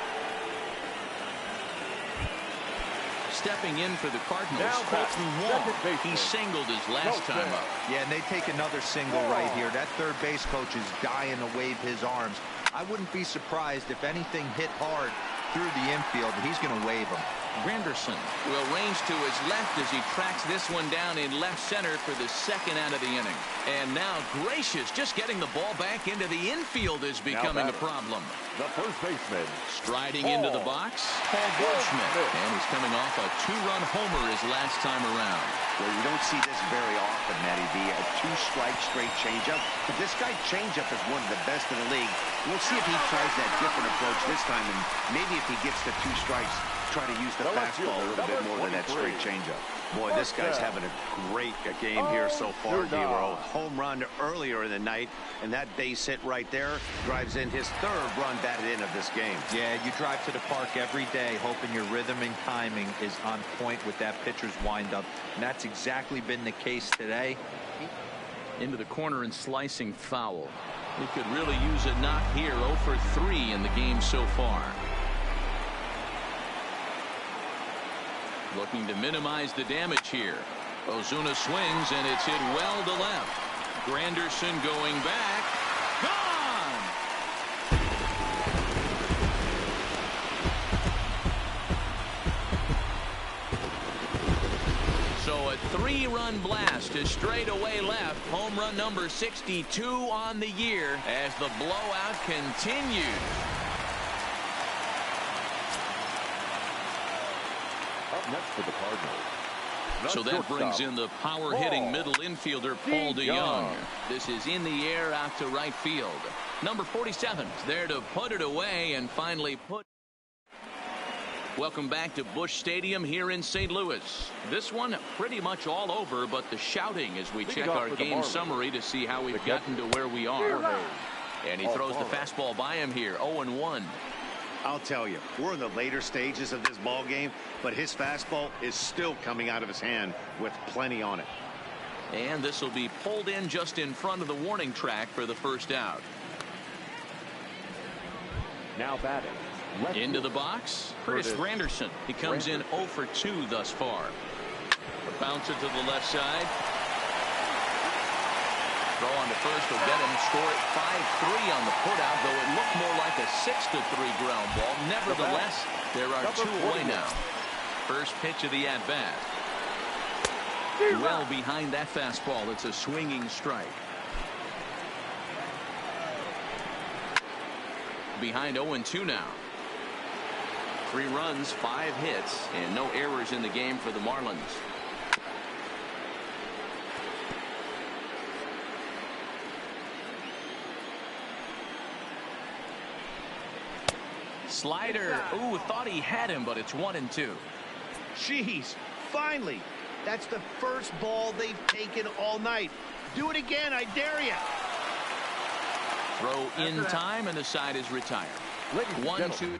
Stepping in for the Cardinals, Colton Wong. He singled his last time up. Yeah, and they take another single right here. That third base coach is dying to wave his arms. I wouldn't be surprised if anything hit hard through the infield. He's going to wave them. Granderson will range to his left as he tracks this one down in left center for the second out of the inning. And now Gracious just getting the ball back into the infield is becoming a problem. The first baseman. Striding into the box, Paul Goldschmidt. And he's coming off a 2-run homer his last time around. Well, you don't see this very often, Matty B. A 2-strike straight changeup. But this guy changeup is one of the best in the league. We'll see if he tries that different approach this time. And maybe if he gets to 2 strikes, try to use the fastball a little bit more than that straight changeup. Boy, this guy's having a great game here so far, D-Row. Home run earlier in the night, and that base hit right there drives in his 3rd run batted in of this game. Yeah, you drive to the park every day hoping your rhythm and timing is on point with that pitcher's windup, and that's exactly been the case today. Into the corner and slicing foul. He could really use a knock here. 0 for 3 in the game so far. Looking to minimize the damage here. Ozuna swings, and it's hit well to left. Granderson going back. Gone! So a 3-run blast to straightaway left. Home run number 62 on the year as the blowout continues. Next for the Cardinals. So that brings in the power-hitting middle infielder, Paul DeYoung. This is in the air out to right field. Number 47 is there to put it away and finally put. Welcome back to Busch Stadium here in St. Louis. This one pretty much all over, but the shouting as we check our game summary to see how we've gotten to where we are. And he throws the fastball by him here, 0-1. I'll tell you, we're in the later stages of this ball game, but his fastball is still coming out of his hand with plenty on it. And this will be pulled in just in front of the warning track for the first out. Now batting. Into the box, Curtis Granderson. He comes in 0 for 2 thus far. A bouncer to the left side. Throw on to first will get him. Score it 5-3 on the putout, though it looked more like a 6-3 ground ball. Nevertheless, there are 2 away now. First pitch of the at-bat. Well behind that fastball. It's a swinging strike. Behind 0-2 now. 3 runs, 5 hits, and no errors in the game for the Marlins. Slider. Ooh, thought he had him, but it's 1-2. Jeez, finally. That's the first ball they've taken all night. Do it again, I dare you. Throw in time, and the side is retired. 1-2.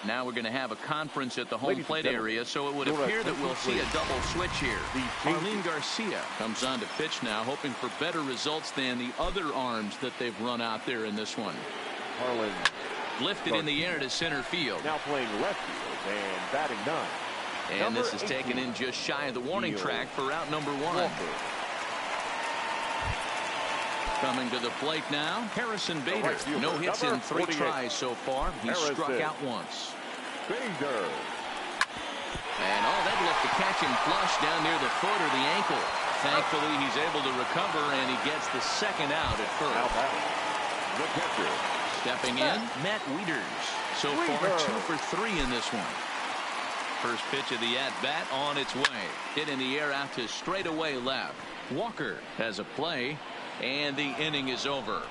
Now we're going to have a conference at the home plate area, so it would appear that we'll see a double switch here. Marlene Garcia comes on to pitch now, hoping for better results than the other arms that they've run out there in this one. Harlan lifted in the air to center field. now playing left field and batting 9. And this is taken in just shy of the warning track for out number 1. Coming to the plate now, Harrison Bader. No hits in 3 tries so far. He's struck out once. Bader. And that looked to catch him flush down near the foot or the ankle. Thankfully, he's able to recover, and he gets the second out at first. The pitcher. Stepping in, Matt Wieters. So far, 2 for 3 in this one. First pitch of the at-bat on its way. Hit in the air out to straightaway left. Walker has a play, and the inning is over.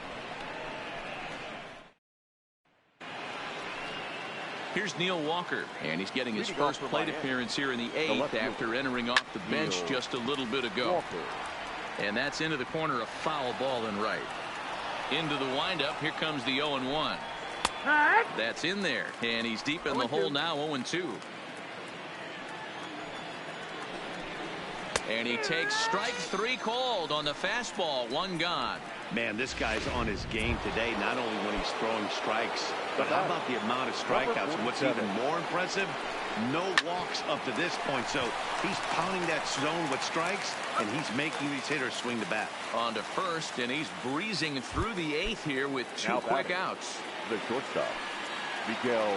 Here's Neil Walker, and he's getting his first plate appearance here in the 8th after entering off the bench just a little bit ago. And that's into the corner, a foul ball and right. Into the windup, here comes the 0-1. That's in there, and he's deep in the hole now, 0-2. And he takes strike 3 called on the fastball, 1 gone. Man, this guy's on his game today, not only when he's throwing strikes, but how about the amount of strikeouts? And what's even more impressive, no walks up to this point. So he's pounding that zone with strikes, and he's making these hitters swing the bat. On to first, and he's breezing through the 8th here with 2 quick outs. The shortstop, Miguel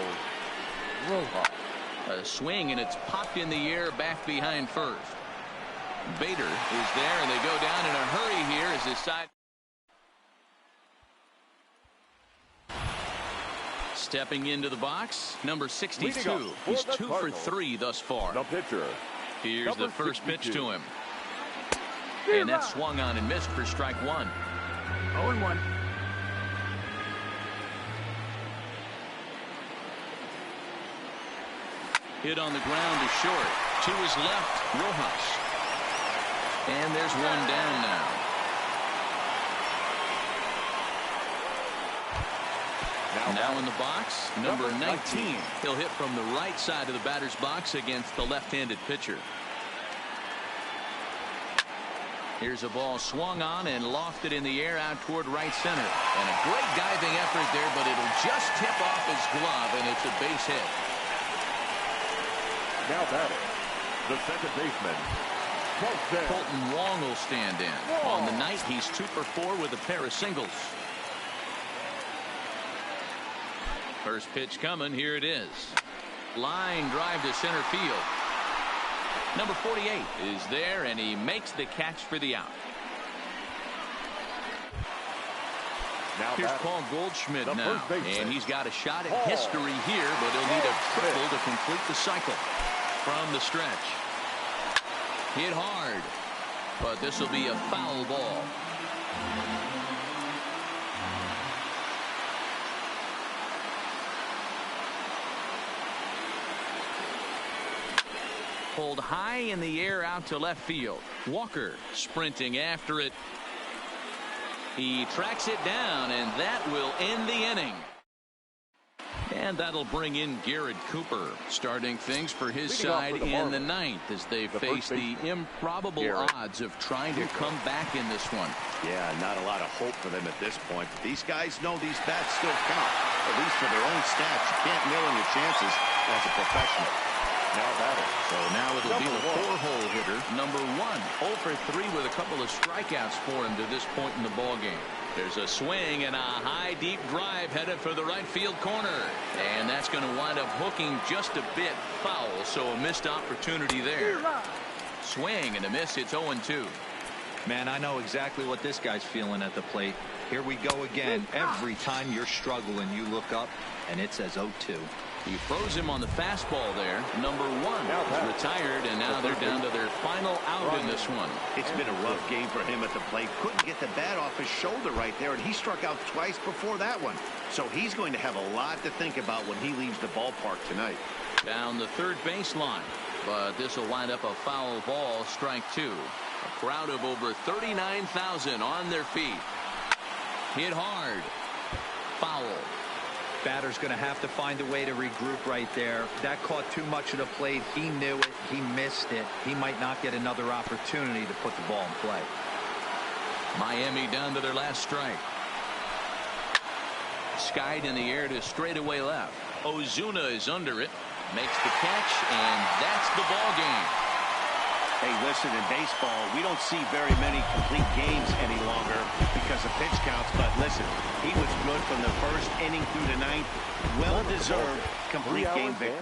Rojas. A swing, and it's popped in the air back behind first. Bader is there, and they go down in a hurry here as his side. Stepping into the box, number 62. He's 2 for 3 thus far. The pitcher. Here's the first pitch to him. And that swung on and missed for strike 1. 0-1. Hit on the ground to short. To his left, Rojas. And there's 1 down now. Now in the box, number 19. He'll hit from the right side of the batter's box against the left-handed pitcher. Here's a ball swung on and lofted in the air out toward right center. And a great diving effort there, but it'll just tip off his glove, and it's a base hit. Now batting, the second baseman, Colton Wong will stand in. On the night, he's 2 for 4 with a pair of singles. First pitch coming. Here it is. Line drive to center field. Number 48 is there, and he makes the catch for the out. Here's Paul Goldschmidt now, and he's got a shot at history here, but he'll need a triple to complete the cycle. From the stretch. Hit hard, but this will be a foul ball. Pulled high in the air out to left field. Walker sprinting after it. He tracks it down, and that will end the inning. And that'll bring in Garrett Cooper, starting things for his side in the 9th as they face the improbable odds of trying to come back in this one. Yeah, not a lot of hope for them at this point. But these guys know these bats still count, at least for their own stats. You can't mill in your chances as a professional. Now batting. So now it'll be the 4-hole hitter, number 1. 0 for 3 with a couple of strikeouts for him to this point in the ballgame. There's a swing and a high deep drive headed for the right field corner, and that's going to wind up hooking just a bit foul, so a missed opportunity there. Swing and a miss. It's 0-2. Man, I know exactly what this guy's feeling at the plate. Here we go again. Every time you're struggling, you look up and it says 0-2. He froze him on the fastball there. Number 1 is retired, and now they're down to their final out in this one. It's been a rough game for him at the plate. Couldn't get the bat off his shoulder right there, and he struck out twice before that one. So he's going to have a lot to think about when he leaves the ballpark tonight. Down the third baseline, but this will wind up a foul ball, strike 2. A crowd of over 39,000 on their feet. Hit hard. Foul. Batter's going to have to find a way to regroup right there. That caught too much of the plate. He knew it. He missed it. He might not get another opportunity to put the ball in play. Miami down to their last strike. Skied in the air to straightaway left. Ozuna is under it. Makes the catch, and that's the ball game. Hey, listen, in baseball, we don't see very many complete games any longer because of pitch counts. But listen, he was good from the first inning through the 9th. Well-deserved complete game victory.